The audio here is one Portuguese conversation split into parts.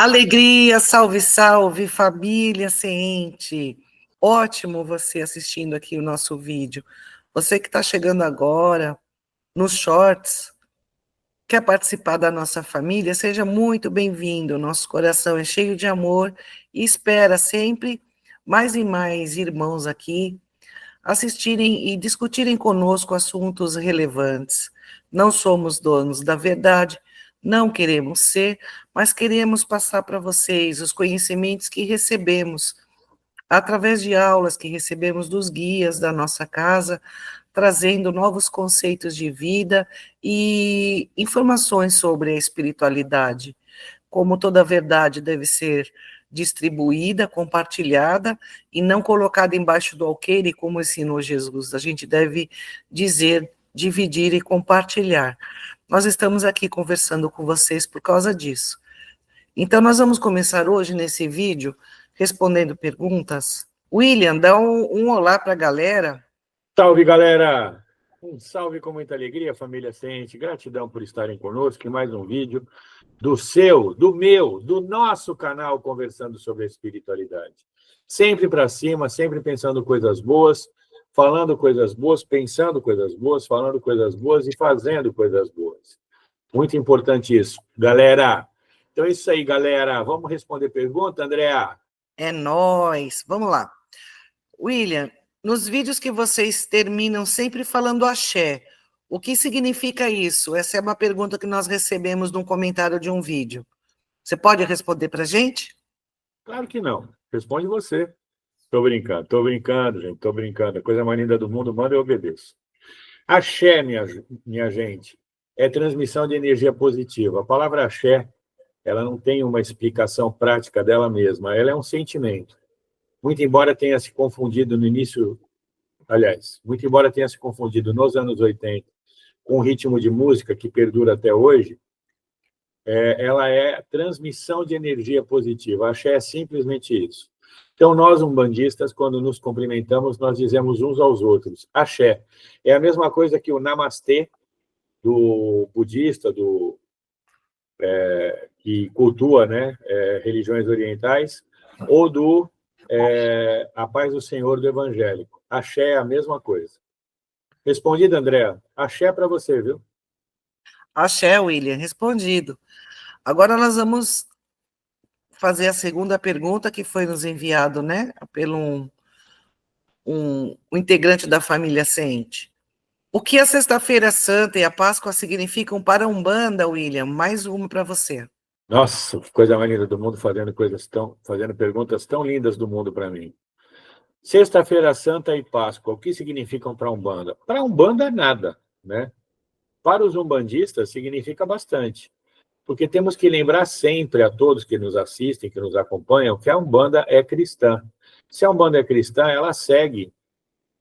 Alegria, salve, salve, família ciente. Ótimo você assistindo aqui o nosso vídeo. Você que está chegando agora, nos shorts, quer participar da nossa família, seja muito bem-vindo. Nosso coração é cheio de amor e espera sempre mais e mais irmãos aqui assistirem e discutirem conosco assuntos relevantes. Não somos donos da verdade, não queremos ser, mas queremos passar para vocês os conhecimentos que recebemos através de aulas que recebemos dos guias da nossa casa, trazendo novos conceitos de vida e informações sobre a espiritualidade. Como toda verdade deve ser distribuída, compartilhada e não colocada embaixo do alqueire, como ensinou Jesus. A gente deve dizer, dividir e compartilhar. Nós estamos aqui conversando com vocês por causa disso. Então, nós vamos começar hoje nesse vídeo respondendo perguntas. William, dá um olá para a galera. Salve, galera! Um salve com muita alegria, família Ciente. Gratidão por estarem conosco em mais um vídeo do seu, do meu, do nosso canal Conversando sobre a Espiritualidade. Sempre para cima, sempre pensando coisas boas, falando coisas boas, pensando coisas boas, falando coisas boas e fazendo coisas boas. Muito importante isso, galera. Então é isso aí, galera. Vamos responder pergunta, Andréa? É nóis. Vamos lá. William, nos vídeos que vocês terminam sempre falando axé, o que significa isso? Essa é uma pergunta que nós recebemos num comentário de um vídeo. Você pode responder para a gente? Claro que não. Responde você. Tô brincando, gente. Tô brincando. A coisa mais linda do mundo, manda eu obedeço. Axé, minha gente, é transmissão de energia positiva. A palavra axé, ela não tem uma explicação prática dela mesma. Ela é um sentimento. Muito embora tenha se confundido no início, aliás, muito embora tenha se confundido nos anos 80 com o ritmo de música que perdura até hoje, ela é transmissão de energia positiva. Axé é simplesmente isso. Então, nós, umbandistas, quando nos cumprimentamos, nós dizemos uns aos outros, axé. É a mesma coisa que o namastê do budista, que cultua, né, religiões orientais, ou do a paz do Senhor do evangélico. Axé é a mesma coisa. Respondido, André? Axé para você, viu? Axé, William, respondido. Agora nós vamos fazer a segunda pergunta que foi nos enviado, né, pelo um integrante da família Ciente. O que a Sexta-feira Santa e a Páscoa significam para a Umbanda, William? Mais uma para você. Nossa, que coisa mais linda do mundo, fazendo perguntas tão lindas do mundo para mim. Sexta-feira Santa e Páscoa, o que significam para a Umbanda? Para a Umbanda, nada, né? Para os umbandistas, significa bastante. Porque temos que lembrar sempre a todos que nos assistem, que nos acompanham, que a Umbanda é cristã. Se a Umbanda é cristã, ela segue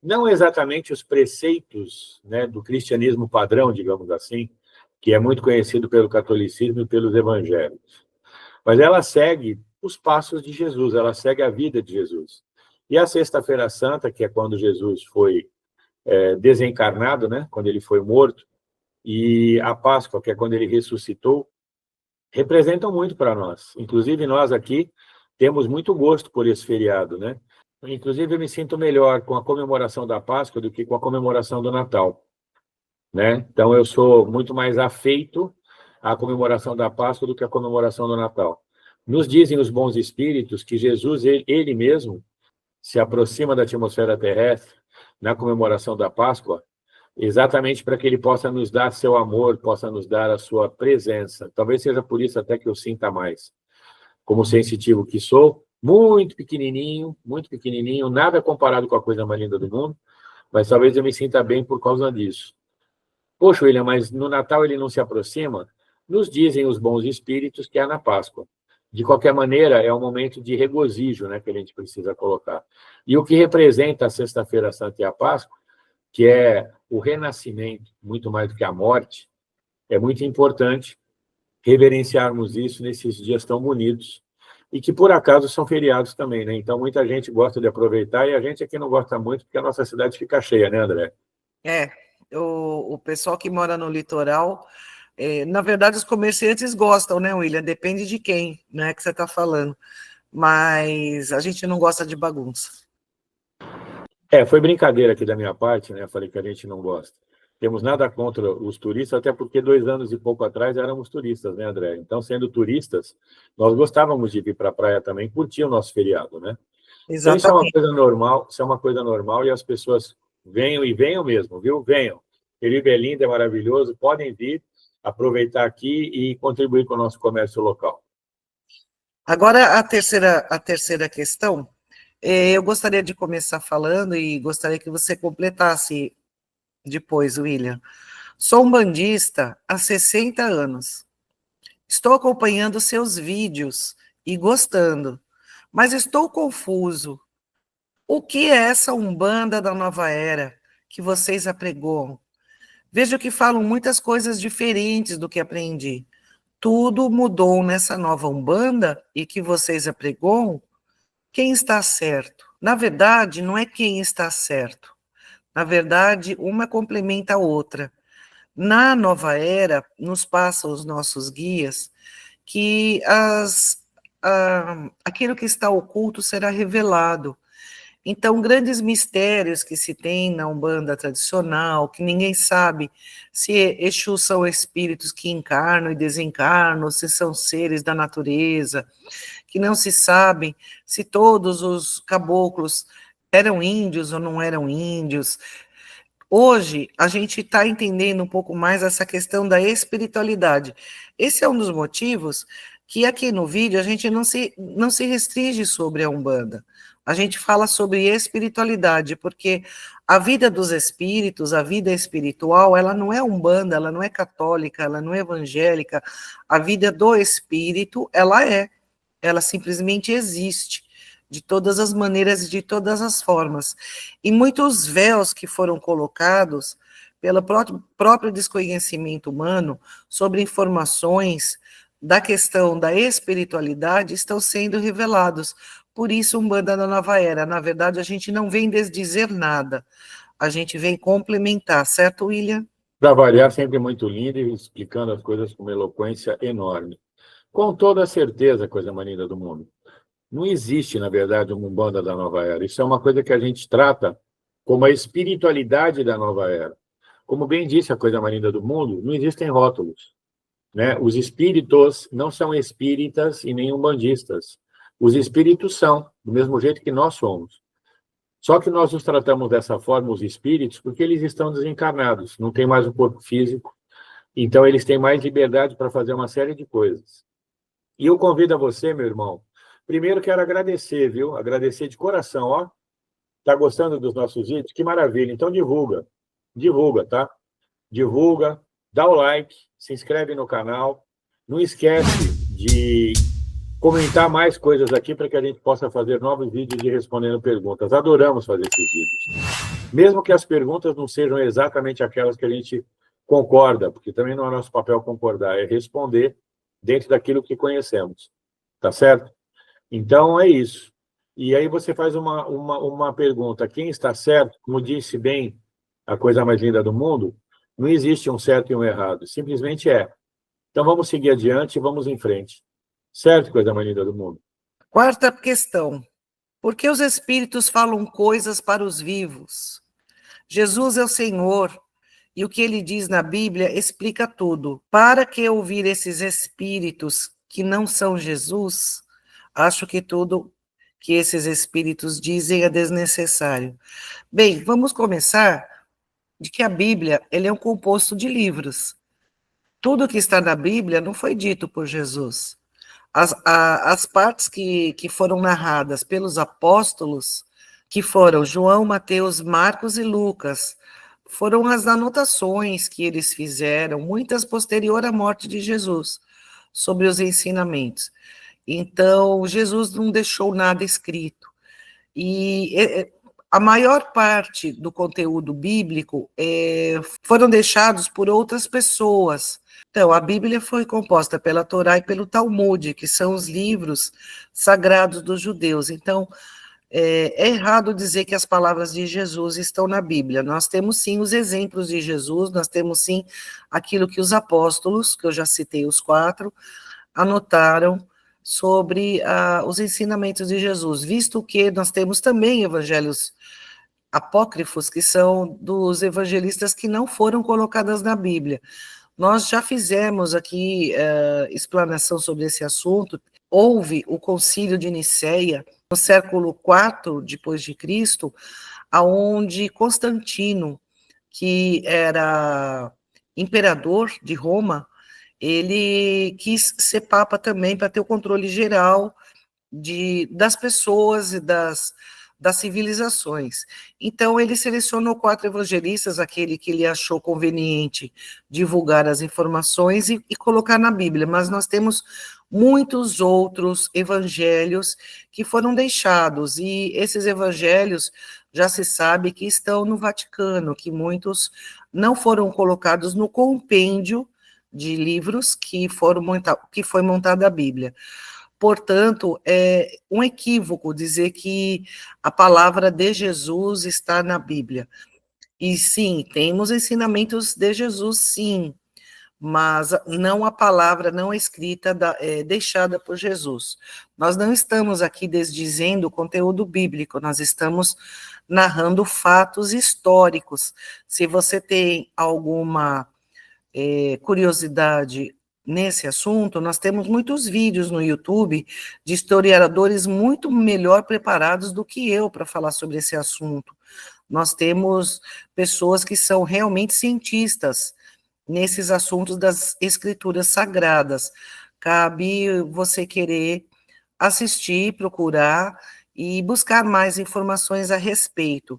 não exatamente os preceitos, né, do cristianismo padrão, digamos assim, que é muito conhecido pelo catolicismo e pelos evangélicos. Mas ela segue os passos de Jesus, ela segue a vida de Jesus. E a Sexta-feira Santa, que é quando Jesus foi desencarnado, né, quando ele foi morto, e a Páscoa, que é quando ele ressuscitou, representam muito para nós. Inclusive, nós aqui temos muito gosto por esse feriado, né? Inclusive, eu me sinto melhor com a comemoração da Páscoa do que com a comemoração do Natal, né? Então, eu sou muito mais afeito à comemoração da Páscoa do que à comemoração do Natal. Nos dizem os bons espíritos que Jesus, ele mesmo, se aproxima da atmosfera terrestre na comemoração da Páscoa, exatamente para que ele possa nos dar seu amor, possa nos dar a sua presença. Talvez seja por isso até que eu sinta mais. Como sensitivo que sou, muito pequenininho, nada comparado com a coisa mais linda do mundo, mas talvez eu me sinta bem por causa disso. Poxa, William, mas no Natal ele não se aproxima? Nos dizem os bons espíritos que é na Páscoa. De qualquer maneira, é um momento de regozijo, né, que a gente precisa colocar. E o que representa a Sexta-feira Santa e a Páscoa, que é o renascimento, muito mais do que a morte, é muito importante reverenciarmos isso nesses dias tão bonitos, e que, por acaso, são feriados também, né? Então, muita gente gosta de aproveitar, e a gente aqui não gosta muito, porque a nossa cidade fica cheia, né, André? O pessoal que mora no litoral Na verdade, os comerciantes gostam, né, William? Depende de quem, né, que você está falando. Mas a gente não gosta de bagunça. Foi brincadeira aqui da minha parte, né? Falei que a gente não gosta. Temos nada contra os turistas, até porque 2 anos e pouco atrás éramos turistas, né, André? Então, sendo turistas, nós gostávamos de vir para a praia também, curtir o nosso feriado, né? Então, isso é uma Exatamente. coisa normal, isso é uma coisa normal e as pessoas venham e venham mesmo, viu? Venham. Felipe é lindo, é maravilhoso, podem vir, aproveitar aqui e contribuir com o nosso comércio local. Agora, a terceira questão, eu gostaria de começar falando e gostaria que você completasse depois, William. Sou um bandista há 60 anos. Estou acompanhando seus vídeos e gostando, mas estou confuso. O que é essa Umbanda da nova era que vocês apregoam? Vejo que falam muitas coisas diferentes do que aprendi. Tudo mudou nessa nova Umbanda e que vocês apregoam? Quem está certo? Na verdade, não é quem está certo. Na verdade, uma complementa a outra. Na nova era, nos passam os nossos guias que aquilo que está oculto será revelado. Então, grandes mistérios que se tem na Umbanda tradicional, que ninguém sabe se Exus são espíritos que encarnam e desencarnam, se são seres da natureza, que não se sabe se todos os caboclos eram índios ou não eram índios. Hoje, a gente está entendendo um pouco mais essa questão da espiritualidade. Esse é um dos motivos que aqui no vídeo a gente não se restringe sobre a Umbanda. A gente fala sobre espiritualidade, porque a vida dos espíritos, a vida espiritual, ela não é Umbanda, ela não é católica, ela não é evangélica. A vida do espírito, ela simplesmente existe de todas as maneiras e de todas as formas. E muitos véus que foram colocados pelo próprio desconhecimento humano sobre informações da questão da espiritualidade estão sendo revelados. Por isso, Umbanda da Nova Era. Na verdade, a gente não vem desdizer nada, a gente vem complementar, certo, William? Para variar, sempre muito lindo e explicando as coisas com uma eloquência enorme. Com toda certeza, coisa mais linda do mundo. Não existe, na verdade, uma Umbanda da nova era. Isso é uma coisa que a gente trata como a espiritualidade da nova era. Como bem disse a coisa mais linda do mundo, não existem rótulos, né? Os espíritos não são espíritas e nem umbandistas. Os espíritos são, do mesmo jeito que nós somos. Só que nós os tratamos dessa forma, os espíritos, porque eles estão desencarnados, não tem mais um corpo físico, então eles têm mais liberdade para fazer uma série de coisas. E eu convido a você, meu irmão, primeiro quero agradecer, viu? Agradecer de coração, ó. Tá gostando dos nossos vídeos? Que maravilha. Então divulga, tá? Divulga, dá o like, se inscreve no canal. Não esquece de comentar mais coisas aqui para que a gente possa fazer novos vídeos de respondendo perguntas. Adoramos fazer esses vídeos. Mesmo que as perguntas não sejam exatamente aquelas que a gente concorda, porque também não é nosso papel concordar, é responder dentro daquilo que conhecemos. Tá certo? Então, é isso. E aí você faz uma pergunta. Quem está certo? Como disse bem a coisa mais linda do mundo, não existe um certo e um errado. Simplesmente é. Então, vamos seguir adiante e vamos em frente. Certo, coisa mais linda do mundo? Quarta questão. Por que os espíritos falam coisas para os vivos? Jesus é o Senhor, e o que ele diz na Bíblia explica tudo. Para que ouvir esses espíritos que não são Jesus? Acho que tudo que esses espíritos dizem é desnecessário. Bem, vamos começar de que a Bíblia ele é um composto de livros. Tudo que está na Bíblia não foi dito por Jesus. As partes que foram narradas pelos apóstolos, que foram João, Mateus, Marcos e Lucas, foram as anotações que eles fizeram, muitas posterior à morte de Jesus, sobre os ensinamentos. Então, Jesus não deixou nada escrito. E a maior parte do conteúdo bíblico foram deixados por outras pessoas. Então, a Bíblia foi composta pela Torá e pelo Talmud, que são os livros sagrados dos judeus. Então, É errado dizer que as palavras de Jesus estão na Bíblia. Nós temos sim os exemplos de Jesus, nós temos sim aquilo que os apóstolos, que eu já citei os 4, anotaram sobre os ensinamentos de Jesus, visto que nós temos também evangelhos apócrifos, que são dos evangelistas que não foram colocadas na Bíblia. Nós já fizemos aqui explanação sobre esse assunto. Houve o Concílio de Nicéia, no século IV depois de Cristo, aonde Constantino, que era imperador de Roma, ele quis ser papa também para ter o controle geral das pessoas e das civilizações. Então, ele selecionou 4 evangelistas, aquele que ele achou conveniente divulgar as informações e colocar na Bíblia, mas nós temos muitos outros evangelhos que foram deixados, e esses evangelhos já se sabe que estão no Vaticano, que muitos não foram colocados no compêndio de livros que foi montada a Bíblia. Portanto, é um equívoco dizer que a palavra de Jesus está na Bíblia. E sim, temos ensinamentos de Jesus, sim, mas não a palavra, não a escrita deixada por Jesus. Nós não estamos aqui desdizendo o conteúdo bíblico, nós estamos narrando fatos históricos. Se você tem alguma curiosidade nesse assunto, nós temos muitos vídeos no YouTube de historiadores muito melhor preparados do que eu para falar sobre esse assunto. Nós temos pessoas que são realmente cientistas nesses assuntos das escrituras sagradas. Cabe você querer assistir, procurar e buscar mais informações a respeito.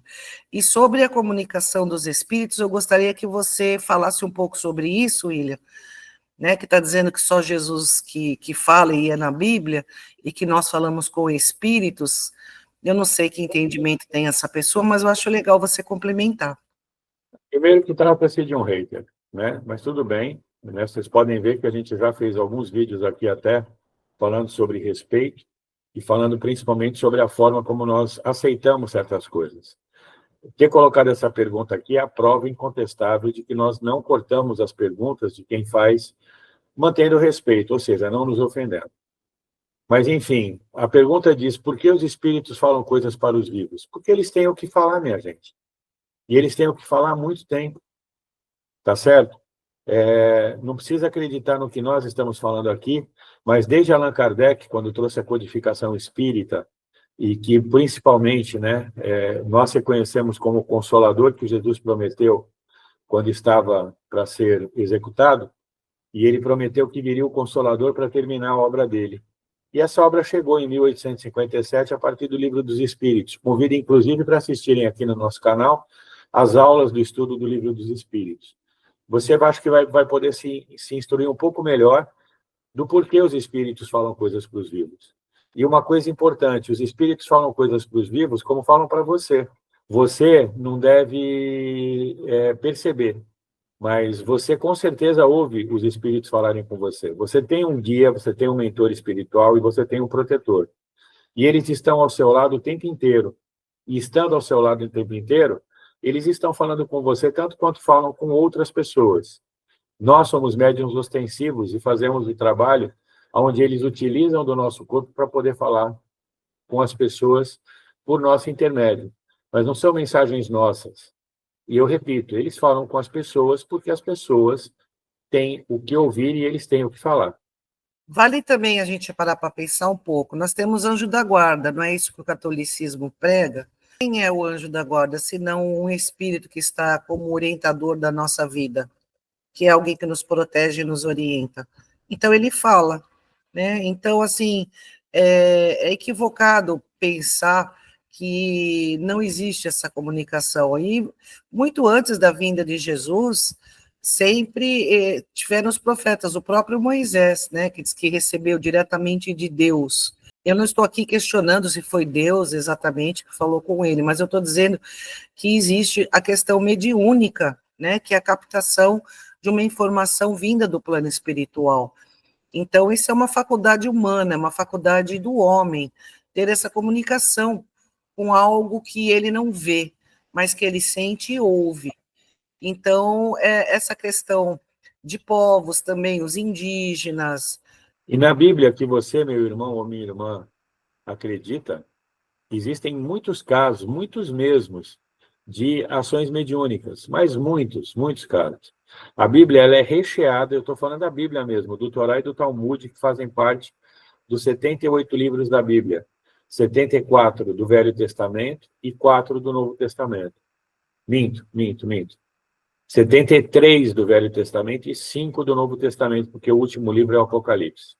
E sobre a comunicação dos espíritos, eu gostaria que você falasse um pouco sobre isso, William, né, que está dizendo que só Jesus que fala e é na Bíblia, e que nós falamos com espíritos. Eu não sei que entendimento tem essa pessoa, mas eu acho legal você complementar. Primeiro que trata-se de um hater, né? Mas tudo bem, né? Vocês podem ver que a gente já fez alguns vídeos aqui até falando sobre respeito e falando principalmente sobre a forma como nós aceitamos certas coisas. Ter colocado essa pergunta aqui é a prova incontestável de que nós não cortamos as perguntas de quem faz, mantendo o respeito, ou seja, não nos ofendendo. Mas, enfim, a pergunta diz, por que os espíritos falam coisas para os vivos? Porque eles têm o que falar, minha gente. E eles têm o que falar há muito tempo, tá certo? Não precisa acreditar no que nós estamos falando aqui, mas desde Allan Kardec, quando trouxe a codificação espírita, e que principalmente, né, nós reconhecemos como o consolador que Jesus prometeu quando estava para ser executado, e ele prometeu que viria o Consolador para terminar a obra dele. E essa obra chegou em 1857 a partir do Livro dos Espíritos. Convido, inclusive, para assistirem aqui no nosso canal as aulas do estudo do Livro dos Espíritos. Você acha que vai poder se instruir um pouco melhor do porquê os espíritos falam coisas para os vivos. E uma coisa importante, os espíritos falam coisas para os vivos como falam para você. Você não deve perceber, mas você com certeza ouve os espíritos falarem com você. Você tem um guia, você tem um mentor espiritual e você tem um protetor. E eles estão ao seu lado o tempo inteiro. E estando ao seu lado o tempo inteiro, eles estão falando com você tanto quanto falam com outras pessoas. Nós somos médiuns ostensivos e fazemos o trabalho onde eles utilizam do nosso corpo para poder falar com as pessoas por nosso intermédio. Mas não são mensagens nossas. E eu repito, eles falam com as pessoas porque as pessoas têm o que ouvir e eles têm o que falar. Vale também a gente parar para pensar um pouco. Nós temos anjo da guarda, não é isso que o catolicismo prega? Quem é o anjo da guarda, se não um espírito que está como orientador da nossa vida, que é alguém que nos protege e nos orienta? Então, ele fala, né? Então, assim, é equivocado pensar que não existe essa comunicação. E muito antes da vinda de Jesus, sempre tiveram os profetas, o próprio Moisés, né, que diz que recebeu diretamente de Deus. Eu não estou aqui questionando se foi Deus exatamente que falou com ele, mas eu estou dizendo que existe a questão mediúnica, né, que é a captação de uma informação vinda do plano espiritual. Então, isso é uma faculdade humana, é uma faculdade do homem, ter essa comunicação com algo que ele não vê, mas que ele sente e ouve. Então, essa questão de povos também, os indígenas. E na Bíblia que você, meu irmão ou minha irmã, acredita, existem muitos casos, muitos mesmos, de ações mediúnicas, mas muitos, muitos casos. A Bíblia ela é recheada, eu estou falando da Bíblia mesmo, do Torá e do Talmud, que fazem parte dos 78 livros da Bíblia. 74 do Velho Testamento e 4 do Novo Testamento. Minto. 73 do Velho Testamento e 5 do Novo Testamento, porque o último livro é o Apocalipse.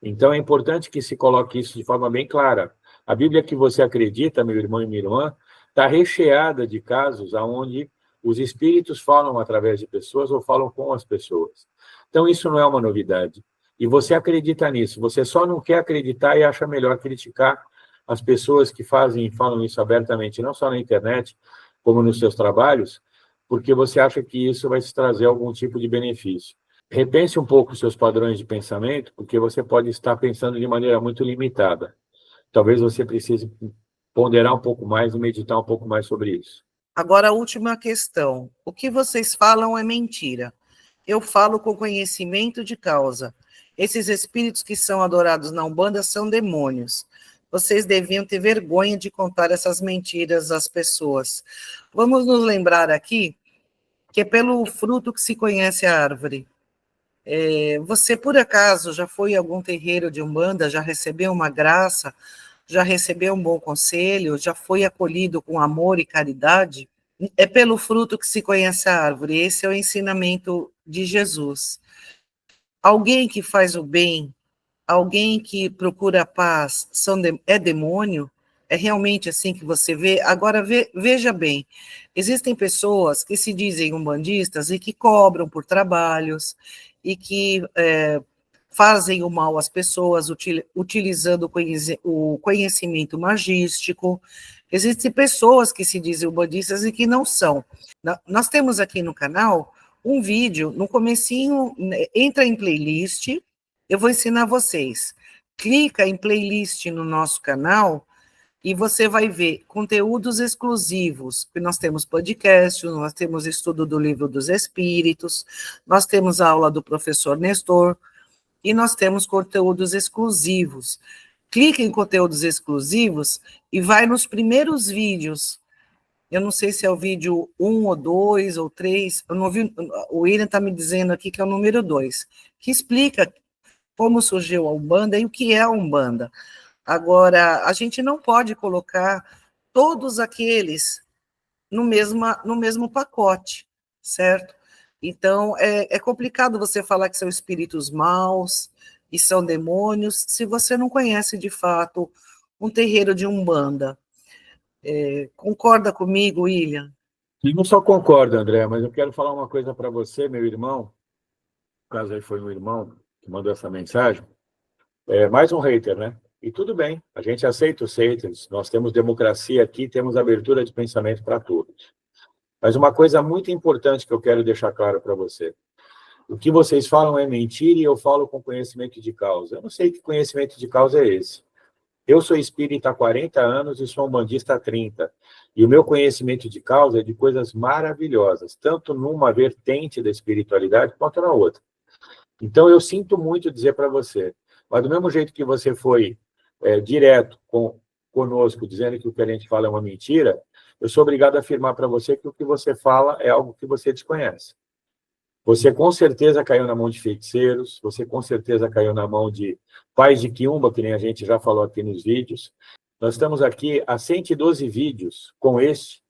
Então, é importante que se coloque isso de forma bem clara. A Bíblia que você acredita, meu irmão e minha irmã, está recheada de casos onde os espíritos falam através de pessoas ou falam com as pessoas. Então, isso não é uma novidade. E você acredita nisso. Você só não quer acreditar e acha melhor criticar as pessoas que fazem e falam isso abertamente, não só na internet, como nos seus trabalhos, porque você acha que isso vai te trazer algum tipo de benefício. Repense um pouco os seus padrões de pensamento, porque você pode estar pensando de maneira muito limitada. Talvez você precise ponderar um pouco mais e meditar um pouco mais sobre isso. Agora, a última questão. O que vocês falam é mentira. Eu falo com conhecimento de causa. Esses espíritos que são adorados na Umbanda são demônios. Vocês deviam ter vergonha de contar essas mentiras às pessoas. Vamos nos lembrar aqui que é pelo fruto que se conhece a árvore. Você, por acaso, já foi em algum terreiro de Umbanda, já recebeu uma graça, já recebeu um bom conselho, já foi acolhido com amor e caridade? É pelo fruto que se conhece a árvore. Esse é o ensinamento de Jesus. Alguém que faz o bem, alguém que procura a paz, é demônio? É realmente assim que você vê? Agora, veja bem, existem pessoas que se dizem umbandistas e que cobram por trabalhos, e que fazem o mal às pessoas utilizando o conhecimento magístico. Existem pessoas que se dizem umbandistas e que não são. Nós temos aqui no canal um vídeo, no comecinho, entra em playlist, eu vou ensinar vocês. Clica em playlist no nosso canal e você vai ver conteúdos exclusivos. Nós temos podcast, nós temos estudo do Livro dos Espíritos, nós temos a aula do professor Nestor, e nós temos conteúdos exclusivos. Clique em conteúdos exclusivos e vai nos primeiros vídeos. Eu não sei se é o vídeo 1 ou 2 ou 3, eu não vi, o William está me dizendo aqui que é o número 2, que explica como surgiu a Umbanda e o que é a Umbanda. Agora, a gente não pode colocar todos aqueles no mesmo pacote, certo? Então, é complicado você falar que são espíritos maus e são demônios, se você não conhece, de fato, um terreiro de Umbanda. Concorda comigo, William? E não só concordo, André, mas eu quero falar uma coisa para você, meu irmão, no caso aí foi um irmão que mandou essa mensagem, mais um hater, né? E tudo bem, a gente aceita os haters, nós temos democracia aqui, temos abertura de pensamento para todos. Mas uma coisa muito importante que eu quero deixar claro para você, o que vocês falam é mentira e eu falo com conhecimento de causa. Eu não sei que conhecimento de causa é esse. Eu sou espírita há 40 anos e sou umbandista há 30. E o meu conhecimento de causa é de coisas maravilhosas, tanto numa vertente da espiritualidade quanto na outra. Então, eu sinto muito dizer para você, mas do mesmo jeito que você foi direto conosco, dizendo que o que a gente fala é uma mentira, eu sou obrigado a afirmar para você que o que você fala é algo que você desconhece. Você com certeza caiu na mão de feiticeiros, você com certeza caiu na mão de pais de quiumba, que nem a gente já falou aqui nos vídeos. Nós estamos aqui há 112 vídeos com este,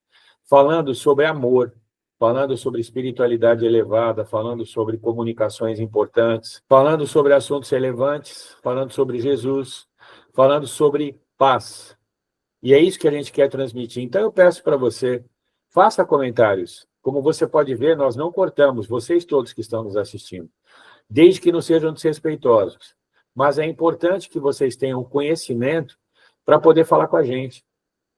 falando sobre amor, falando sobre espiritualidade elevada, falando sobre comunicações importantes, falando sobre assuntos relevantes, falando sobre Jesus, falando sobre paz. E é isso que a gente quer transmitir. Então eu peço para você, faça comentários. Como você pode ver, nós não cortamos, vocês todos que estão nos assistindo, desde que não sejam desrespeitosos. Mas é importante que vocês tenham conhecimento para poder falar com a gente,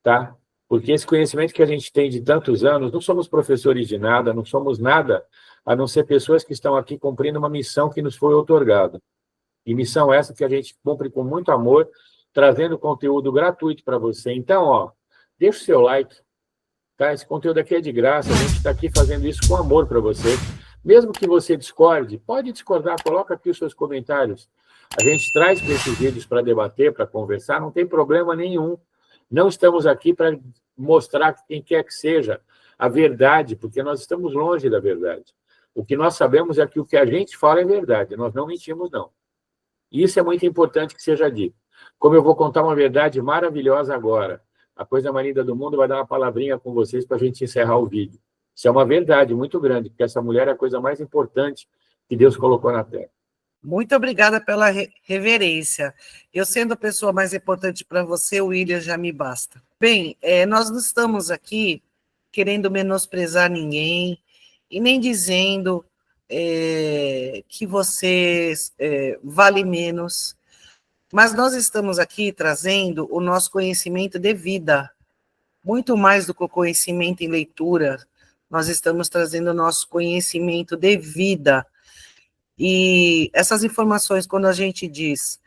tá? Porque esse conhecimento que a gente tem de tantos anos, não somos professores de nada, não somos nada, a não ser pessoas que estão aqui cumprindo uma missão que nos foi outorgada. E missão essa que a gente cumpre com muito amor, trazendo conteúdo gratuito para você. Então, deixa o seu like, tá? Esse conteúdo aqui é de graça, a gente está aqui fazendo isso com amor para você. Mesmo que você discorde, pode discordar, coloca aqui os seus comentários. A gente traz para esses vídeos para debater, para conversar, não tem problema nenhum. Não estamos aqui para mostrar quem quer que seja a verdade, porque nós estamos longe da verdade. O que nós sabemos é que o que a gente fala é verdade, nós não mentimos, não. E isso é muito importante que seja dito. Como eu vou contar uma verdade maravilhosa agora, a coisa mais linda do mundo vai dar uma palavrinha com vocês para a gente encerrar o vídeo. Isso é uma verdade muito grande, porque essa mulher é a coisa mais importante que Deus colocou na Terra. Muito obrigada pela reverência. Eu sendo a pessoa mais importante para você, o William já me basta. Bem, nós não estamos aqui querendo menosprezar ninguém e nem dizendo que você vale menos, mas nós estamos aqui trazendo o nosso conhecimento de vida, muito mais do que o conhecimento em leitura, nós estamos trazendo o nosso conhecimento de vida. E essas informações, quando a gente diz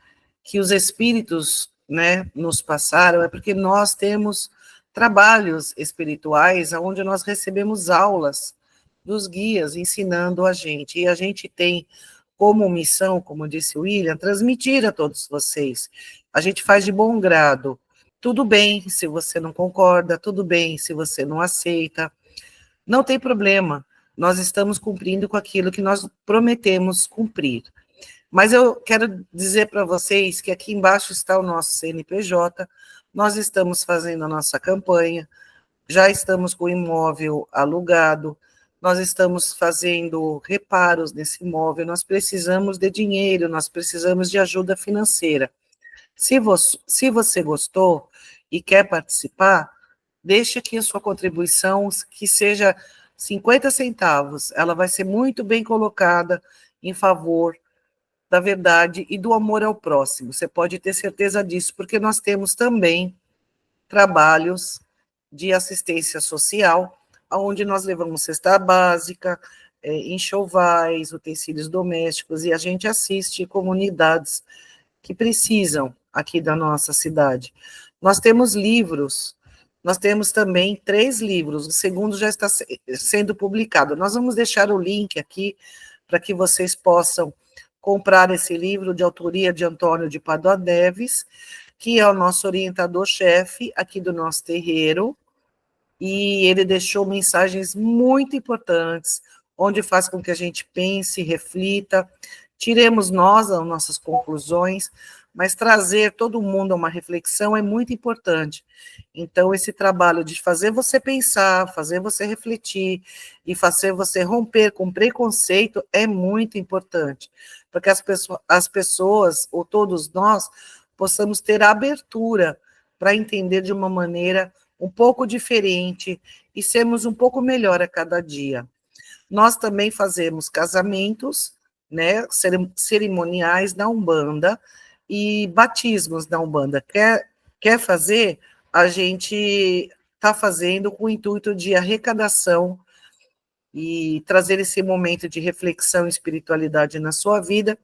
que os espíritos, né, nos passaram, é porque nós temos trabalhos espirituais onde nós recebemos aulas dos guias ensinando a gente. E a gente tem como missão, como disse o William, transmitir a todos vocês. A gente faz de bom grado. Tudo bem se você não concorda, tudo bem se você não aceita, não tem problema. Nós estamos cumprindo com aquilo que nós prometemos cumprir. Mas eu quero dizer para vocês que aqui embaixo está o nosso CNPJ, nós estamos fazendo a nossa campanha, já estamos com o imóvel alugado, nós estamos fazendo reparos nesse imóvel, nós precisamos de dinheiro, nós precisamos de ajuda financeira. Se você gostou e quer participar, deixe aqui a sua contribuição, que seja 50 centavos, ela vai ser muito bem colocada em favor da verdade e do amor ao próximo. Você pode ter certeza disso, porque nós temos também trabalhos de assistência social, onde nós levamos cesta básica, enxovais, utensílios domésticos, e a gente assiste comunidades que precisam aqui da nossa cidade. Nós temos livros, nós temos também 3 livros, o segundo já está sendo publicado. Nós vamos deixar o link aqui para que vocês possam comprar esse livro de autoria de Antônio de Pádua Neves, que é o nosso orientador-chefe aqui do nosso terreiro, e ele deixou mensagens muito importantes, onde faz com que a gente pense, reflita, tiremos nós as nossas conclusões, mas trazer todo mundo a uma reflexão é muito importante. Então, esse trabalho de fazer você pensar, fazer você refletir e fazer você romper com preconceito é muito importante, para que as pessoas, ou todos nós, possamos ter a abertura para entender de uma maneira um pouco diferente e sermos um pouco melhor a cada dia. Nós também fazemos casamentos, né, cerimoniais da Umbanda e batismos da Umbanda. Quer fazer? A gente está fazendo com o intuito de arrecadação e trazer esse momento de reflexão e espiritualidade na sua vida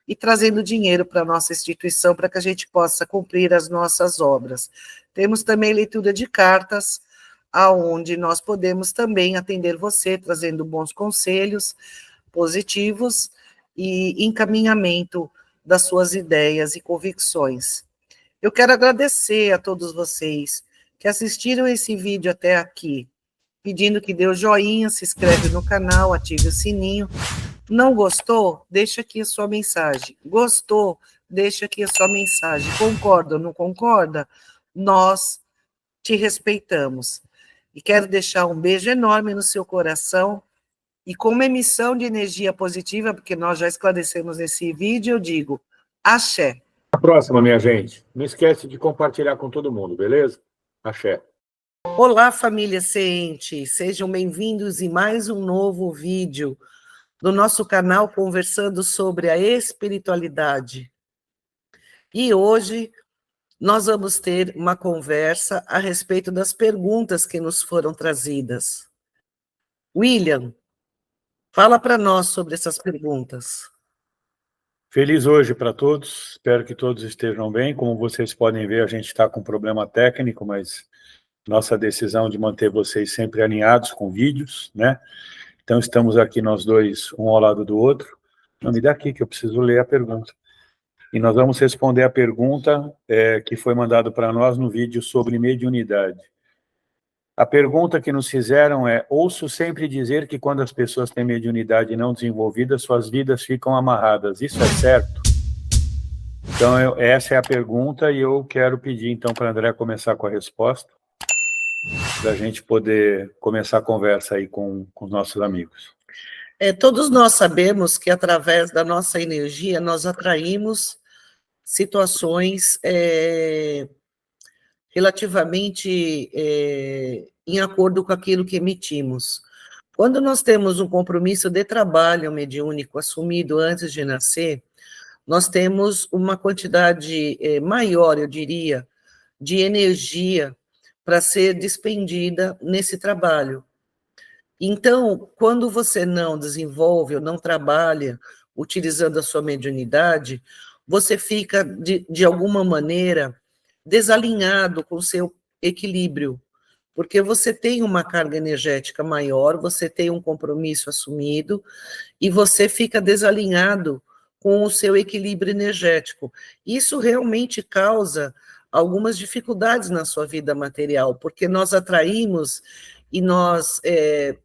e trazendo dinheiro para a nossa instituição para que a gente possa cumprir as nossas obras. Temos também leitura de cartas, aonde nós podemos também atender você, trazendo bons conselhos positivos e encaminhamento das suas ideias e convicções. Eu quero agradecer a todos vocês que assistiram esse vídeo até aqui, pedindo que dê o joinha, se inscreve no canal, ative o sininho. Não gostou? Deixa aqui a sua mensagem. Gostou? Deixa aqui a sua mensagem. Concorda ou não concorda? Nós te respeitamos. E quero deixar um beijo enorme no seu coração. E com uma emissão de energia positiva, porque nós já esclarecemos nesse vídeo, eu digo axé. A próxima, minha gente. Não esquece de compartilhar com todo mundo, beleza? Axé. Olá, família Ciente. Sejam bem-vindos em mais um novo vídeo do nosso canal conversando sobre a espiritualidade. E hoje nós vamos ter uma conversa a respeito das perguntas que nos foram trazidas. William, fala para nós sobre essas perguntas. Feliz hoje para todos, espero que todos estejam bem. Como vocês podem ver, a gente está com um problema técnico, mas nossa decisão de manter vocês sempre alinhados com vídeos, né? Então, estamos aqui nós dois, um ao lado do outro. Não, me dá aqui, que eu preciso ler a pergunta. E nós vamos responder a pergunta que foi mandada para nós no vídeo sobre mediunidade. A pergunta que nos fizeram é: ouço sempre dizer que quando as pessoas têm mediunidade não desenvolvida, suas vidas ficam amarradas. Isso é certo? Então, essa é a pergunta e eu quero pedir, então, para a André começar com a resposta, para a gente poder começar a conversa aí com os nossos amigos. Todos nós sabemos que, através da nossa energia, nós atraímos situações relativamente em acordo com aquilo que emitimos. Quando nós temos um compromisso de trabalho mediúnico assumido antes de nascer, nós temos uma quantidade maior, eu diria, de energia para ser despendida nesse trabalho. Então, quando você não desenvolve ou não trabalha utilizando a sua mediunidade, você fica, de alguma maneira, desalinhado com o seu equilíbrio, porque você tem uma carga energética maior, você tem um compromisso assumido, e você fica desalinhado com o seu equilíbrio energético. Isso realmente causa algumas dificuldades na sua vida material, porque nós atraímos e nós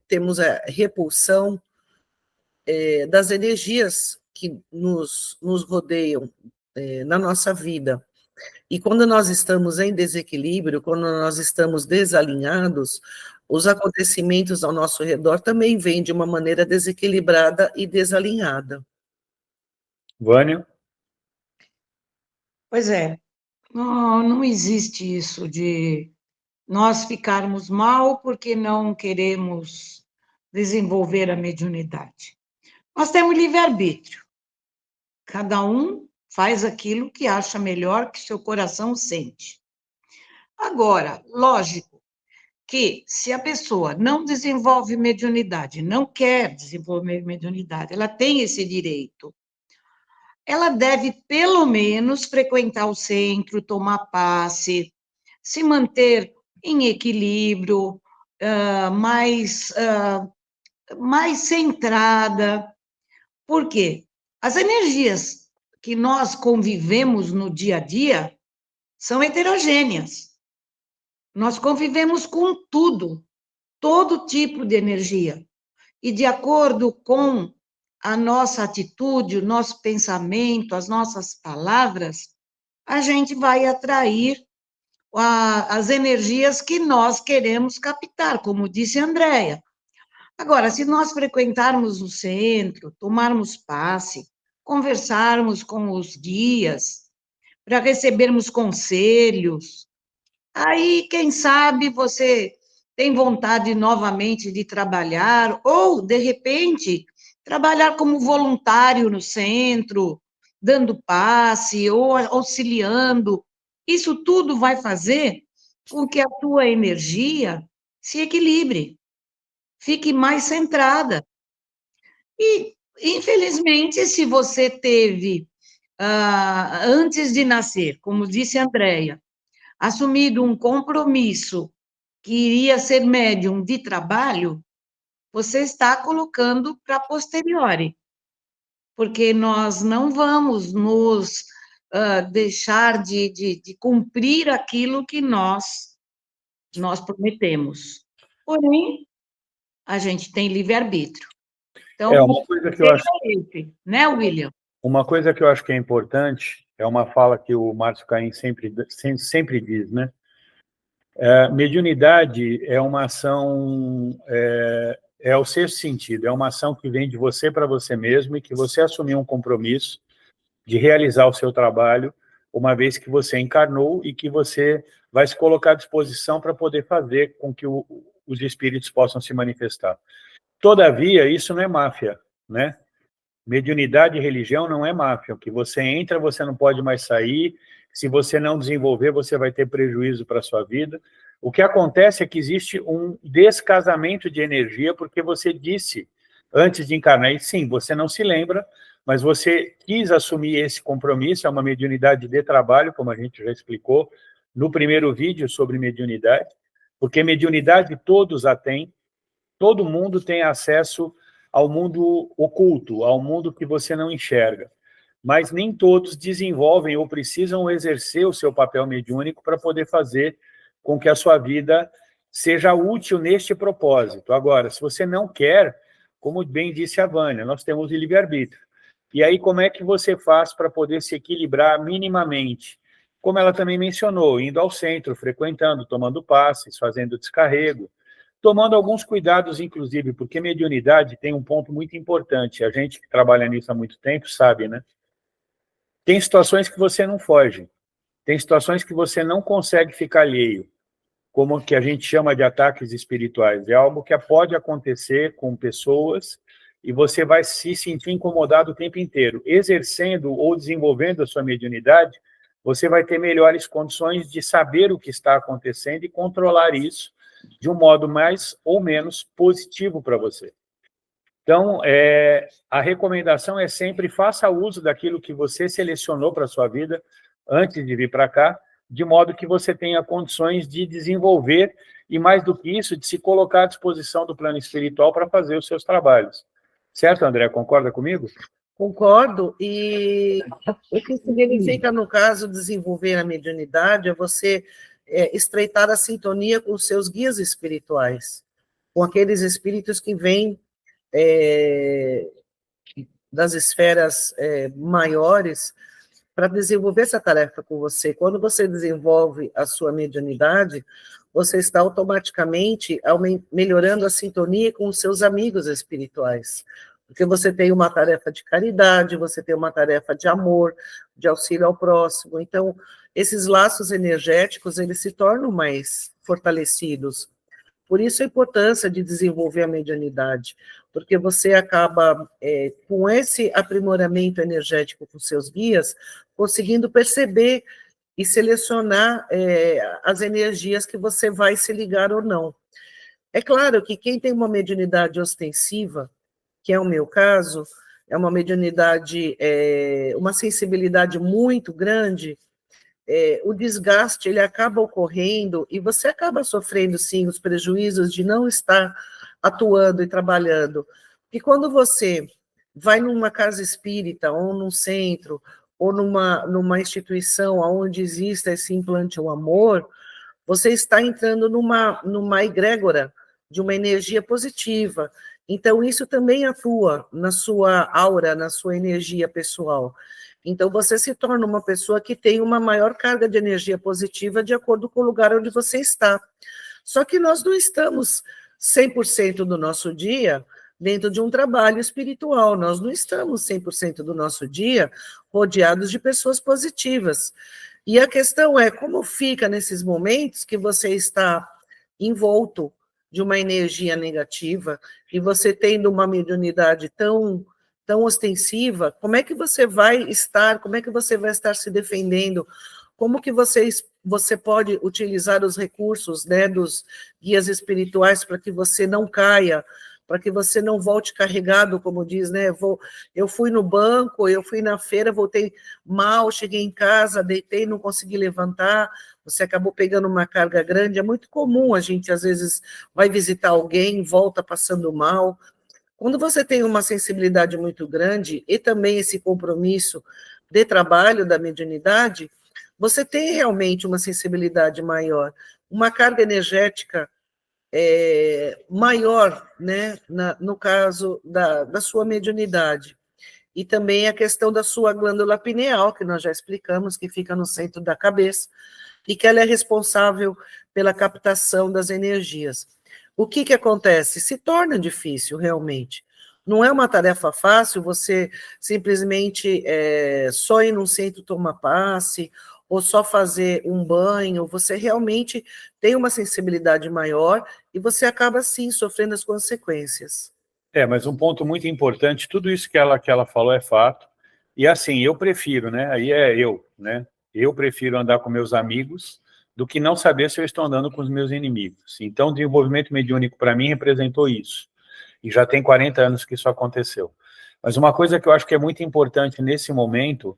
temos a repulsão das energias que nos rodeiam na nossa vida. E quando nós estamos em desequilíbrio, quando nós estamos desalinhados, os acontecimentos ao nosso redor também vêm de uma maneira desequilibrada e desalinhada. Vânia? Pois é, não existe isso de nós ficarmos mal porque não queremos desenvolver a mediunidade. Nós temos livre-arbítrio. Cada um faz aquilo que acha melhor, que seu coração sente. Agora, lógico que se a pessoa não desenvolve mediunidade, não quer desenvolver mediunidade, ela tem esse direito. Ela deve, pelo menos, frequentar o centro, tomar passe, se manter em equilíbrio, mais centrada. Por quê? As energias que nós convivemos no dia a dia são heterogêneas. Nós convivemos com tudo, todo tipo de energia. E de acordo com a nossa atitude, o nosso pensamento, as nossas palavras, a gente vai atrair as energias que nós queremos captar, como disse a Andréia. Agora, se nós frequentarmos o centro, tomarmos passe, conversarmos com os guias, para recebermos conselhos, aí, quem sabe, você tem vontade novamente de trabalhar, ou, de repente, trabalhar como voluntário no centro, dando passe ou auxiliando. Isso tudo vai fazer com que a tua energia se equilibre, fique mais centrada. E, infelizmente, se você teve, antes de nascer, como disse a Andréia, assumido um compromisso que iria ser médium de trabalho, você está colocando para posteriori, porque nós não vamos nos deixar de cumprir aquilo que nós prometemos. Porém, a gente tem livre-arbítrio. Então, uma coisa que eu acho, né, William? uma coisa que eu acho que é importante, é uma fala que o Márcio Caim sempre diz, né? Mediunidade é uma ação, é o sexto sentido, é uma ação que vem de você para você mesmo e que você assumiu um compromisso de realizar o seu trabalho, uma vez que você encarnou e que você vai se colocar à disposição para poder fazer com que os espíritos possam se manifestar. Todavia, isso não é máfia, né? Mediunidade e religião não é máfia. O que você entra, você não pode mais sair. Se você não desenvolver, você vai ter prejuízo para a sua vida. O que acontece é que existe um descasamento de energia, porque você disse, antes de encarnar, e sim, você não se lembra, mas você quis assumir esse compromisso, é uma mediunidade de trabalho, como a gente já explicou no primeiro vídeo sobre mediunidade, Porque mediunidade todos a têm, todo mundo tem acesso ao mundo oculto, ao mundo que você não enxerga. Mas nem todos desenvolvem ou precisam exercer o seu papel mediúnico para poder fazer com que a sua vida seja útil neste propósito. Agora, se você não quer, como bem disse a Vânia, nós temos o livre-arbítrio. E aí, como é que você faz para poder se equilibrar minimamente? Como ela também mencionou, indo ao centro, frequentando, tomando passes, fazendo descarrego, tomando alguns cuidados, inclusive, porque mediunidade tem um ponto muito importante. A gente que trabalha nisso há muito tempo sabe, né? Tem situações que você não foge, tem situações que você não consegue ficar alheio, como o que a gente chama de ataques espirituais. É algo que pode acontecer com pessoas e você vai se sentir incomodado o tempo inteiro. Exercendo ou desenvolvendo a sua mediunidade, você vai ter melhores condições de saber o que está acontecendo e controlar isso de um modo mais ou menos positivo para você. Então, a recomendação é sempre faça uso daquilo que você selecionou para a sua vida antes de vir para cá, de modo que você tenha condições de desenvolver e, mais do que isso, de se colocar à disposição do plano espiritual para fazer os seus trabalhos. Certo, André? Concorda comigo? Concordo, e o que significa, no caso, desenvolver a mediunidade é você estreitar a sintonia com os seus guias espirituais, com aqueles espíritos que vêm das esferas maiores, para desenvolver essa tarefa com você. Quando você desenvolve a sua mediunidade, você está automaticamente melhorando a sintonia com os seus amigos espirituais, porque você tem uma tarefa de caridade, você tem uma tarefa de amor, de auxílio ao próximo. Então, esses laços energéticos, eles se tornam mais fortalecidos. Por isso a importância de desenvolver a mediunidade, porque você acaba, com esse aprimoramento energético com seus guias, conseguindo perceber e selecionar as energias que você vai se ligar ou não. É claro que quem tem uma mediunidade ostensiva, que é o meu caso, é uma mediunidade, uma sensibilidade muito grande, o desgaste ele acaba ocorrendo e você acaba sofrendo, sim, os prejuízos de não estar atuando e trabalhando. E quando você vai numa casa espírita, ou num centro, ou numa instituição onde exista esse implante ao amor, você está entrando numa egrégora de uma energia positiva. Então, isso também atua na sua aura, na sua energia pessoal. Então, você se torna uma pessoa que tem uma maior carga de energia positiva de acordo com o lugar onde você está. Só que nós não estamos 100% do nosso dia dentro de um trabalho espiritual, nós não estamos 100% do nosso dia rodeados de pessoas positivas. E a questão é como fica nesses momentos que você está envolto de uma energia negativa e você tendo uma mediunidade tão ostensiva, como é que você vai estar se defendendo, como que você pode utilizar os recursos, né, dos guias espirituais para que você não caia, para que você não volte carregado, como diz, né, eu fui no banco, eu fui na feira, voltei mal, cheguei em casa, deitei, não consegui levantar, você acabou pegando uma carga grande, é muito comum, a gente às vezes vai visitar alguém, volta passando mal. Quando você tem uma sensibilidade muito grande e também esse compromisso de trabalho da mediunidade, você tem realmente uma sensibilidade maior, uma carga energética maior, né, no caso da sua mediunidade. E também a questão da sua glândula pineal, que nós já explicamos, que fica no centro da cabeça, e que ela é responsável pela captação das energias. O que acontece? Se torna difícil, realmente. Não é uma tarefa fácil você simplesmente só ir num centro tomar passe, ou só fazer um banho, você realmente tem uma sensibilidade maior e você acaba, sim, sofrendo as consequências. Mas um ponto muito importante, tudo isso que ela falou é fato, e assim, eu prefiro, né, aí né, eu prefiro andar com meus amigos do que não saber se eu estou andando com os meus inimigos. Então, o desenvolvimento mediúnico, para mim, representou isso. E já tem 40 anos que isso aconteceu. Mas uma coisa que eu acho que é muito importante nesse momento,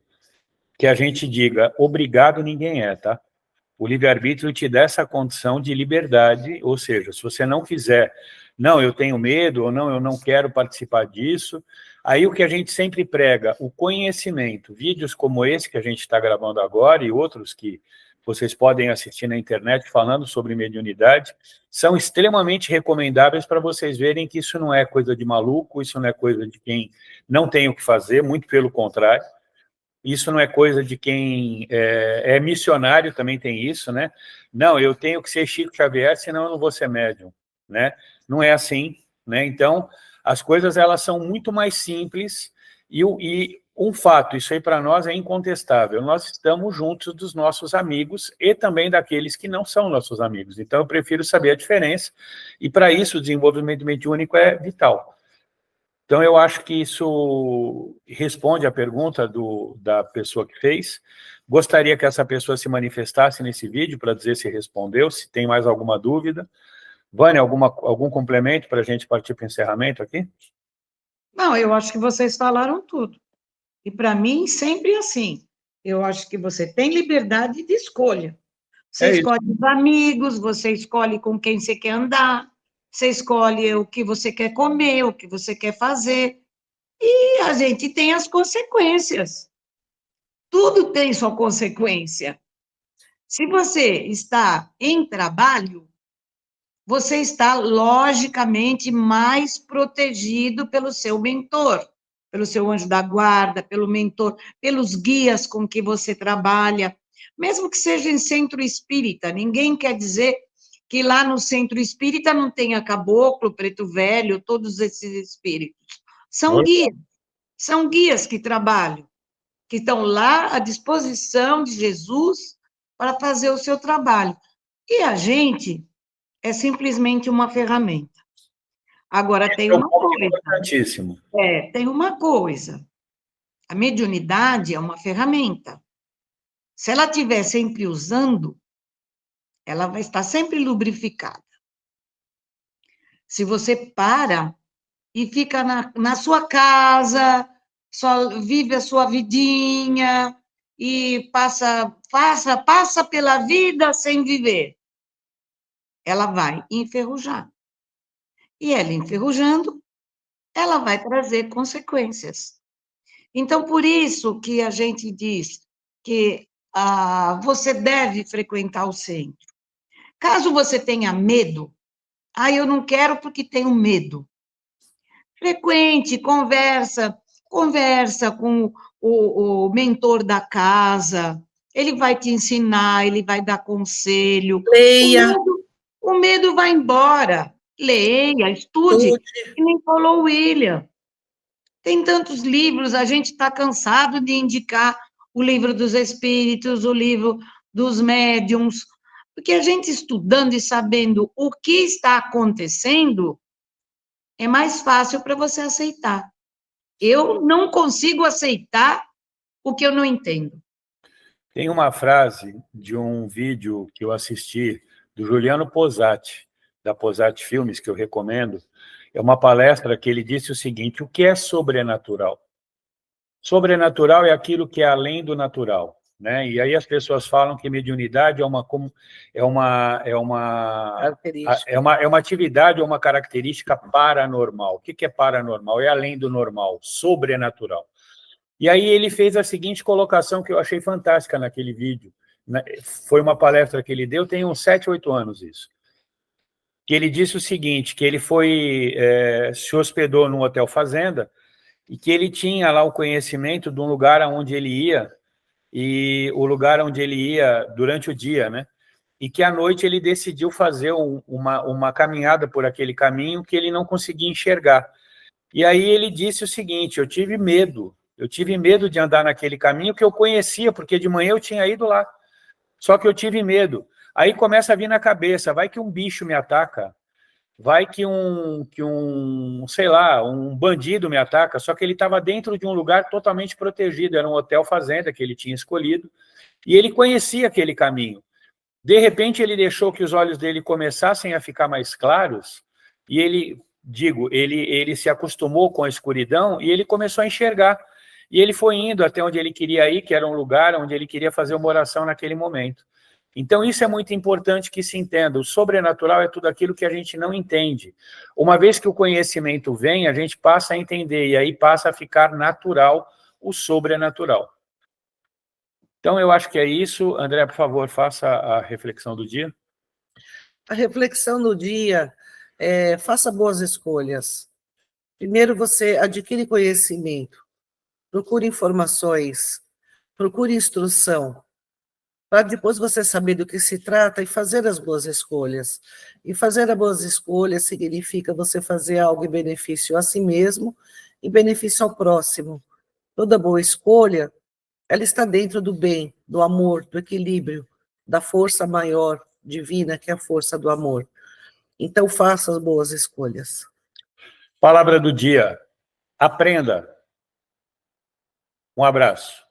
que a gente diga, obrigado ninguém tá? O livre-arbítrio te dá essa condição de liberdade, ou seja, se você não quiser, não, eu tenho medo, ou não, eu não quero participar disso, aí o que a gente sempre prega, o conhecimento, vídeos como esse que a gente está gravando agora e outros que vocês podem assistir na internet falando sobre mediunidade, são extremamente recomendáveis para vocês verem que isso não é coisa de maluco, isso não é coisa de quem não tem o que fazer, muito pelo contrário. Isso não é coisa de quem é missionário, também tem isso, né? Não, eu tenho que ser Chico Xavier, senão eu não vou ser médium, né? Não é assim, né? Então, as coisas, elas são muito mais simples e um fato, isso aí para nós é incontestável, nós estamos juntos dos nossos amigos e também daqueles que não são nossos amigos. Então, eu prefiro saber a diferença e, para isso, o desenvolvimento mediúnico é vital. Então, eu acho que isso responde à pergunta da pessoa que fez. Gostaria que essa pessoa se manifestasse nesse vídeo para dizer se respondeu, se tem mais alguma dúvida. Vânia, algum complemento para a gente partir para o encerramento aqui? Não, eu acho que vocês falaram tudo. E para mim, sempre assim. Eu acho que você tem liberdade de escolha. Você escolhe os amigos, você escolhe com quem você quer andar, você escolhe o que você quer comer, o que você quer fazer. E a gente tem as consequências. Tudo tem sua consequência. Se você está em trabalho, você está, logicamente, mais protegido pelo seu mentor, pelo seu anjo da guarda, pelo mentor, pelos guias com que você trabalha, mesmo que seja em centro espírita. Ninguém quer dizer que lá no centro espírita não tenha caboclo, preto velho, todos esses espíritos. São guias que trabalham, que estão lá à disposição de Jesus para fazer o seu trabalho. E a gente é simplesmente uma ferramenta. Agora, tem uma coisa. Importantíssimo. Tem uma coisa. A mediunidade é uma ferramenta. Se ela estiver sempre usando, ela vai estar sempre lubrificada. Se você para e fica na sua casa, só vive a sua vidinha e passa pela vida sem viver, ela vai enferrujar. E ela enferrujando, ela vai trazer consequências. Então, por isso que a gente diz que você deve frequentar o centro. Caso você tenha medo, eu não quero porque tenho medo. Frequente, conversa com o mentor da casa, ele vai te ensinar, ele vai dar conselho. Leia. O medo vai embora. Leia, estude, que nem falou o William. Tem tantos livros, a gente está cansado de indicar o livro dos espíritos, o livro dos médiums, porque a gente estudando e sabendo o que está acontecendo, é mais fácil para você aceitar. Eu não consigo aceitar o que eu não entendo. Tem uma frase de um vídeo que eu assisti, do Juliano Posati, da Posati Filmes, que eu recomendo. É uma palestra que ele disse o seguinte: o que é sobrenatural? Sobrenatural é aquilo que é além do natural, né? E aí as pessoas falam que mediunidade é uma atividade ou uma característica paranormal. O que é paranormal? É além do normal, sobrenatural. E aí ele fez a seguinte colocação que eu achei fantástica naquele vídeo. Foi uma palestra que ele deu, tem uns 7, 8 anos isso. Que ele disse o seguinte, que ele se hospedou num hotel fazenda e que ele tinha lá o conhecimento de um lugar onde ele ia, e o lugar onde ele ia durante o dia, né? E que à noite ele decidiu fazer uma caminhada por aquele caminho que ele não conseguia enxergar. E aí ele disse o seguinte: eu tive medo de andar naquele caminho que eu conhecia, porque de manhã eu tinha ido lá, só que eu tive medo. Aí começa a vir na cabeça, vai que um bicho me ataca, vai que sei lá, um bandido me ataca, só que ele estava dentro de um lugar totalmente protegido, era um hotel fazenda que ele tinha escolhido, e ele conhecia aquele caminho. De repente ele deixou que os olhos dele começassem a ficar mais claros, e ele se acostumou com a escuridão, e ele começou a enxergar. E ele foi indo até onde ele queria ir, que era um lugar onde ele queria fazer uma oração naquele momento. Então, isso é muito importante que se entenda. O sobrenatural é tudo aquilo que a gente não entende. Uma vez que o conhecimento vem, a gente passa a entender, e aí passa a ficar natural o sobrenatural. Então, eu acho que é isso. André, por favor, faça a reflexão do dia. A reflexão do dia é: faça boas escolhas. Primeiro, você adquire conhecimento, procure informações, procure instrução, para depois você saber do que se trata e fazer as boas escolhas. E fazer as boas escolhas significa você fazer algo em benefício a si mesmo e benefício ao próximo. Toda boa escolha, ela está dentro do bem, do amor, do equilíbrio, da força maior, divina, que é a força do amor. Então, faça as boas escolhas. Palavra do dia. Aprenda. Um abraço.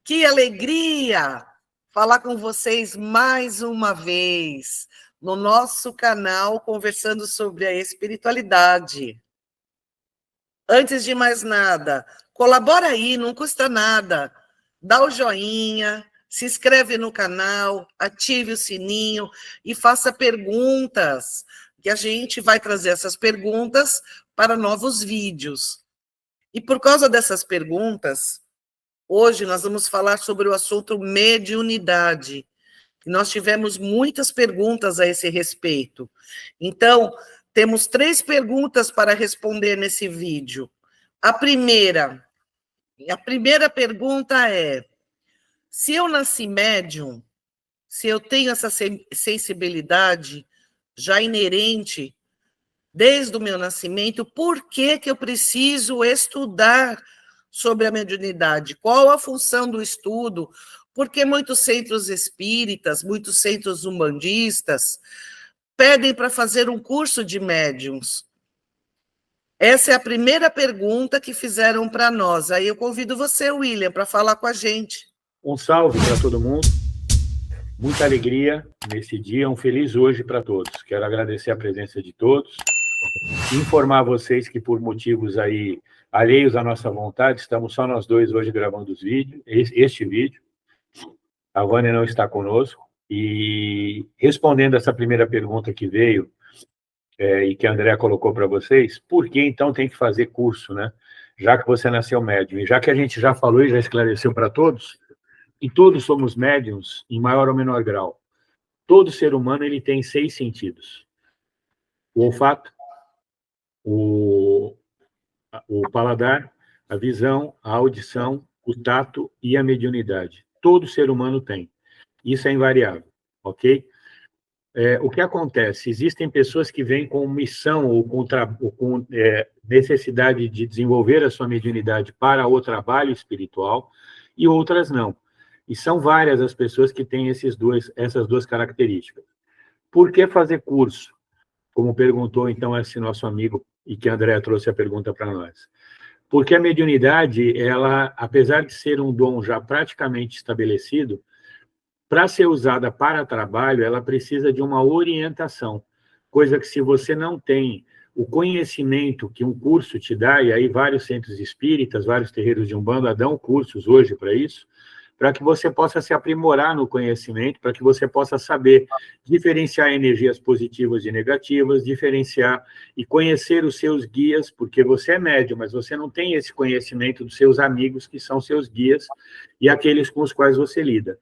Que alegria falar com vocês mais uma vez no nosso canal, conversando sobre a espiritualidade. Antes de mais nada, colabora aí, não custa nada. Dá o joinha, se inscreve no canal, ative o sininho e faça perguntas, que a gente vai trazer essas perguntas para novos vídeos. E por causa dessas perguntas, hoje nós vamos falar sobre o assunto mediunidade. Nós tivemos muitas perguntas a esse respeito. Então, temos 3 perguntas para responder nesse vídeo. A primeira pergunta é: se eu nasci médium, se eu tenho essa sensibilidade já inerente desde o meu nascimento, por que eu preciso estudar sobre a mediunidade? Qual a função do estudo? Porque muitos centros espíritas, muitos centros umbandistas pedem para fazer um curso de médiums. Essa é a primeira pergunta que fizeram para nós. Aí eu convido você, William, para falar com a gente. Um salve para todo mundo. Muita alegria nesse dia. Um feliz hoje para todos. Quero agradecer a presença de todos. Informar vocês que, por motivos aí alheios à nossa vontade, estamos só nós dois hoje gravando este vídeo. A Vânia não está conosco. E respondendo essa primeira pergunta que veio, e que a Andrea colocou para vocês, por que então tem que fazer curso, né? Já que você nasceu médium, e já que a gente já falou e já esclareceu para todos, e todos somos médiums em maior ou menor grau. Todo ser humano ele tem 6 sentidos: o olfato, o paladar, a visão, a audição, o tato e a mediunidade. Todo ser humano tem. Isso é invariável, ok? O que acontece? Existem pessoas que vêm com missão ou com necessidade de desenvolver a sua mediunidade para o trabalho espiritual e outras não. E são várias as pessoas que têm essas duas características. Por que fazer curso? Como perguntou, então, esse nosso amigo, e que a André trouxe a pergunta para nós. Porque a mediunidade, ela, apesar de ser um dom já praticamente estabelecido, para ser usada para trabalho, ela precisa de uma orientação, coisa que se você não tem o conhecimento que um curso te dá, e aí vários centros espíritas, vários terreiros de Umbanda dão cursos hoje para isso, para que você possa se aprimorar no conhecimento, para que você possa saber diferenciar energias positivas e negativas, diferenciar e conhecer os seus guias, porque você é médium, mas você não tem esse conhecimento dos seus amigos, que são seus guias, e aqueles com os quais você lida.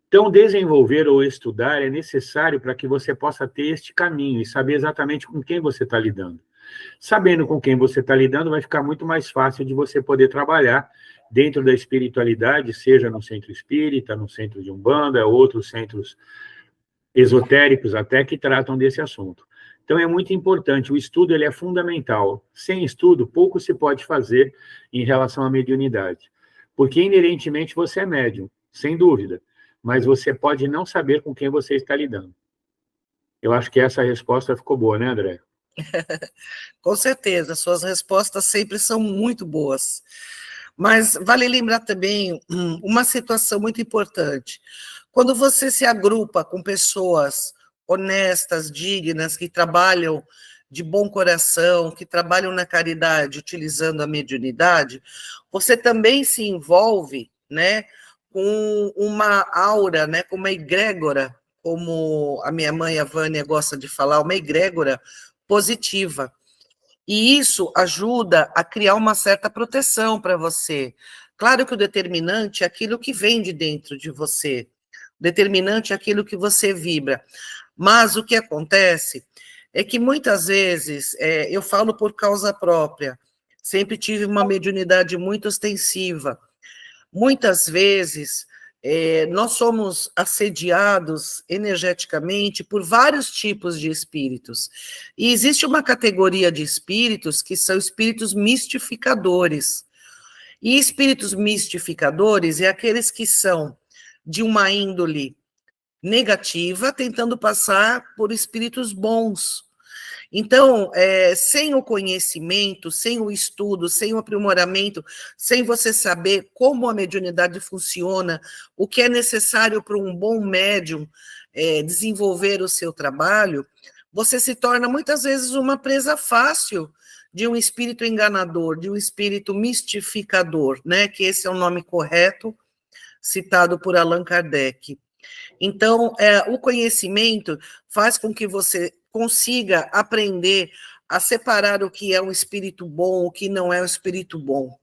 Então, desenvolver ou estudar é necessário para que você possa ter este caminho e saber exatamente com quem você está lidando. Sabendo com quem você está lidando, vai ficar muito mais fácil de você poder trabalhar dentro da espiritualidade, seja no centro espírita, no centro de Umbanda, outros centros esotéricos até que tratam desse assunto. Então, é muito importante, o estudo ele é fundamental. Sem estudo, pouco se pode fazer em relação à mediunidade, porque inerentemente você é médium, sem dúvida, mas você pode não saber com quem você está lidando. Eu acho que essa resposta ficou boa, né, André? Com certeza, suas respostas sempre são muito boas. Mas vale lembrar também uma situação muito importante. Quando você se agrupa com pessoas honestas, dignas, que trabalham de bom coração, que trabalham na caridade, utilizando a mediunidade, você também se envolve, né, com uma aura, né, com uma egrégora, como a minha mãe, a Vânia, gosta de falar, uma egrégora positiva. E isso ajuda a criar uma certa proteção para você. Claro que o determinante é aquilo que vem de dentro de você. O determinante é aquilo que você vibra. Mas o que acontece é que muitas vezes, eu falo por causa própria, sempre tive uma mediunidade muito ostensiva. Muitas vezes, nós somos assediados energeticamente por vários tipos de espíritos. E existe uma categoria de espíritos que são espíritos mistificadores. E espíritos mistificadores é aqueles que são de uma índole negativa, tentando passar por espíritos bons. Então, sem o conhecimento, sem o estudo, sem o aprimoramento, sem você saber como a mediunidade funciona, o que é necessário para um bom médium desenvolver o seu trabalho, você se torna muitas vezes uma presa fácil de um espírito enganador, de um espírito mistificador, né? Que esse é o nome correto, citado por Allan Kardec. Então, o conhecimento faz com que você consiga aprender a separar o que é um espírito bom, o que não é um espírito bom.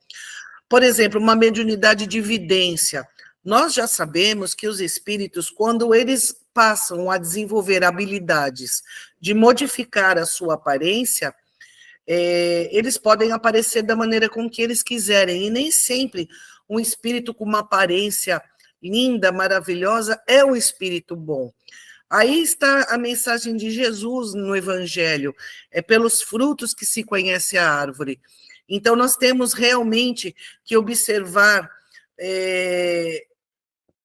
Por exemplo, uma mediunidade de vidência. Nós já sabemos que os espíritos, quando eles passam a desenvolver habilidades de modificar a sua aparência, eles podem aparecer da maneira com que eles quiserem, e nem sempre um espírito com uma aparência linda, maravilhosa, é um espírito bom. Aí está a mensagem de Jesus no Evangelho, é pelos frutos que se conhece a árvore. Então, nós temos realmente que observar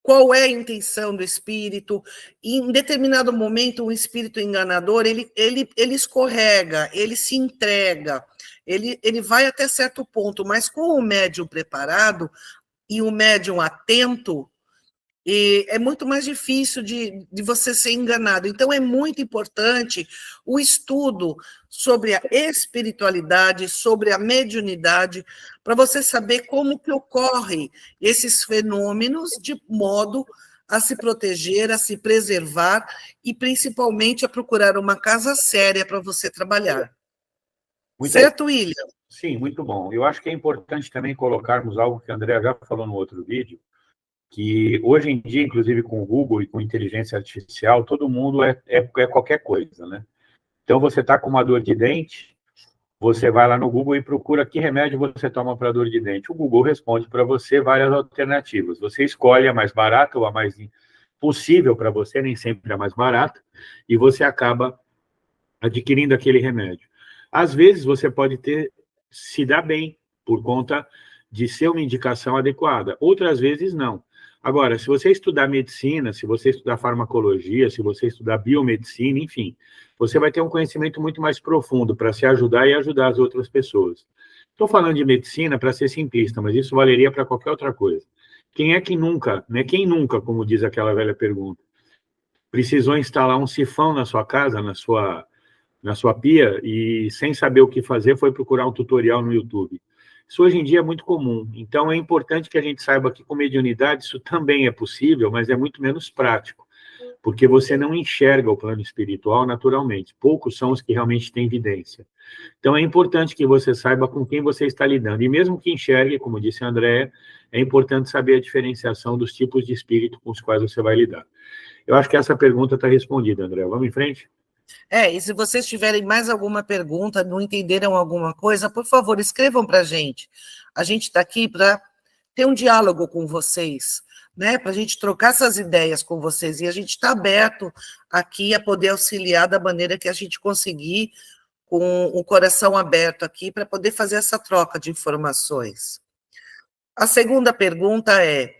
qual é a intenção do espírito. E, em determinado momento, o espírito enganador, ele escorrega, ele se entrega, ele vai até certo ponto, mas com o médium preparado e o médium atento, é muito mais difícil de você ser enganado. Então, é muito importante o estudo sobre a espiritualidade, sobre a mediunidade, para você saber como que ocorrem esses fenômenos, de modo a se proteger, a se preservar e, principalmente, a procurar uma casa séria para você trabalhar. Certo, William? Sim, muito bom. Eu acho que é importante também colocarmos algo que a Andrea já falou no outro vídeo, que hoje em dia, inclusive com o Google e com inteligência artificial, todo mundo é qualquer coisa, né? Então, você está com uma dor de dente, você vai lá no Google e procura que remédio você toma para dor de dente. O Google responde para você várias alternativas. Você escolhe a mais barata ou a mais possível para você, nem sempre a mais barata, e você acaba adquirindo aquele remédio. Às vezes, você pode se dar bem por conta de ser uma indicação adequada. Outras vezes, não. Agora, se você estudar medicina, se você estudar farmacologia, se você estudar biomedicina, enfim, você vai ter um conhecimento muito mais profundo para se ajudar e ajudar as outras pessoas. Estou falando de medicina para ser simplista, mas isso valeria para qualquer outra coisa. Quem é que nunca, né? Quem nunca, como diz aquela velha pergunta, precisou instalar um sifão na sua casa, na sua pia, e sem saber o que fazer, foi procurar um tutorial no YouTube? Isso hoje em dia é muito comum. Então, é importante que a gente saiba que com mediunidade isso também é possível, mas é muito menos prático, porque você não enxerga o plano espiritual naturalmente. Poucos são os que realmente têm evidência. Então, é importante que você saiba com quem você está lidando. E mesmo que enxergue, como disse a Andréa, é importante saber a diferenciação dos tipos de espírito com os quais você vai lidar. Eu acho que essa pergunta está respondida, Andréa. Vamos em frente? E se vocês tiverem mais alguma pergunta, não entenderam alguma coisa, por favor, escrevam para a gente. A gente está aqui para ter um diálogo com vocês, né? Para a gente trocar essas ideias com vocês. E a gente está aberto aqui a poder auxiliar da maneira que a gente conseguir, com o coração aberto aqui, para poder fazer essa troca de informações. A segunda pergunta é: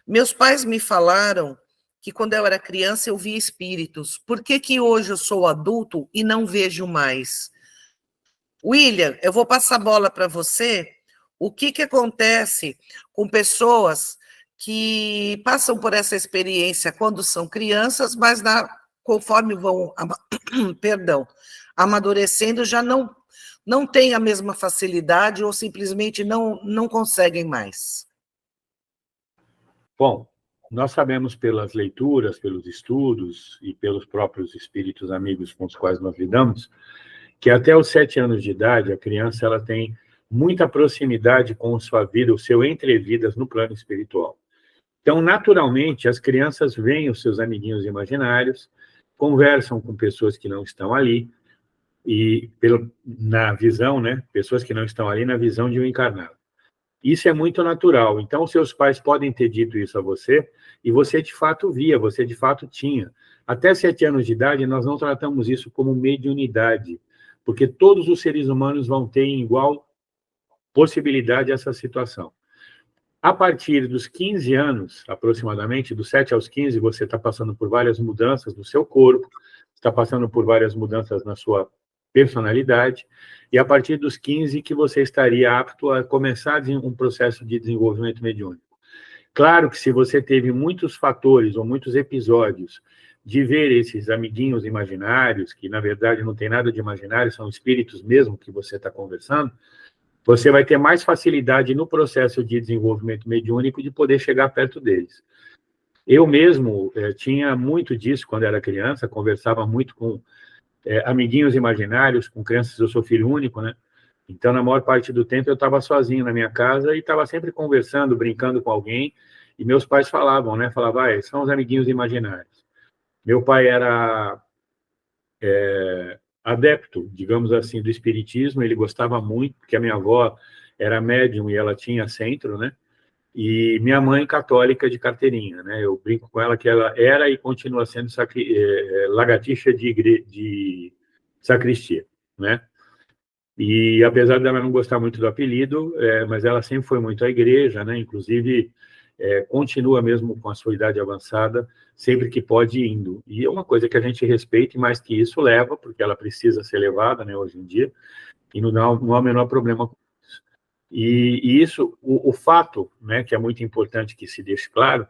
meus pais me falaram que quando eu era criança eu via espíritos. Por que hoje eu sou adulto e não vejo mais? William, eu vou passar a bola para você. O que acontece com pessoas que passam por essa experiência quando são crianças, mas conforme vão amadurecendo, já não têm a mesma facilidade ou simplesmente não conseguem mais? Bom, nós sabemos pelas leituras, pelos estudos e pelos próprios espíritos amigos com os quais nós lidamos, que até os 7 anos de idade, a criança ela tem muita proximidade com a sua vida, o seu entrevidas no plano espiritual. Então, naturalmente, as crianças veem os seus amiguinhos imaginários, conversam com pessoas que não estão ali, e na visão, né, pessoas que não estão ali na visão de um encarnado. Isso é muito natural. Então, os seus pais podem ter dito isso a você, e você de fato via, você de fato tinha. Até 7 anos de idade, nós não tratamos isso como mediunidade, porque todos os seres humanos vão ter em igual possibilidade essa situação. A partir dos 15 anos, aproximadamente, dos 7 aos 15, você está passando por várias mudanças no seu corpo, está passando por várias mudanças na sua personalidade, e a partir dos 15 que você estaria apto a começar um processo de desenvolvimento mediúnico. Claro que se você teve muitos fatores ou muitos episódios de ver esses amiguinhos imaginários, que na verdade não tem nada de imaginário, são espíritos mesmo que você está conversando, você vai ter mais facilidade no processo de desenvolvimento mediúnico de poder chegar perto deles. Eu mesmo tinha muito disso quando era criança, conversava muito com amiguinhos imaginários, com crianças, eu sou filho único, né? Então, na maior parte do tempo, eu estava sozinho na minha casa e estava sempre conversando, brincando com alguém, e meus pais falavam, né? Falavam, são os amiguinhos imaginários. Meu pai era adepto, digamos assim, do espiritismo, ele gostava muito, porque a minha avó era médium e ela tinha centro, né? E minha mãe católica de carteirinha, né? Eu brinco com ela que ela era e continua sendo lagartixa de sacristia, né? E apesar dela não gostar muito do apelido, mas ela sempre foi muito à igreja, né? Inclusive, continua mesmo com a sua idade avançada, sempre que pode indo. E é uma coisa que a gente respeita, e mais que isso leva, porque ela precisa ser levada, né, hoje em dia, e não há o menor problema com isso. E isso, o fato, né, que é muito importante que se deixe claro,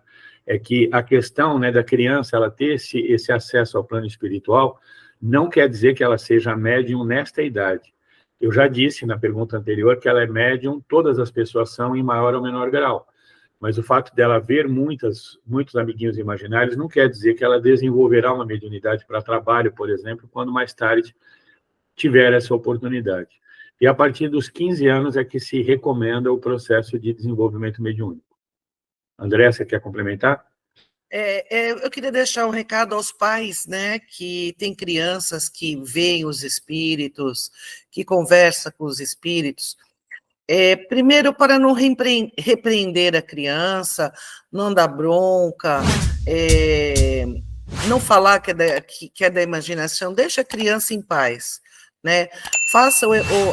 é que a questão, né, da criança ela ter esse acesso ao plano espiritual não quer dizer que ela seja médium nesta idade. Eu já disse na pergunta anterior que ela é médium, todas as pessoas são em maior ou menor grau. Mas o fato dela ver muitos amiguinhos imaginários não quer dizer que ela desenvolverá uma mediunidade para trabalho, por exemplo, quando mais tarde tiver essa oportunidade. E a partir dos 15 anos é que se recomenda o processo de desenvolvimento mediúnico. André, você quer complementar? Eu queria deixar um recado aos pais, né, que têm crianças que veem os espíritos, que conversam com os espíritos. Primeiro, para não repreender a criança, não dar bronca, não falar que é da imaginação, deixa a criança em paz, né? Faça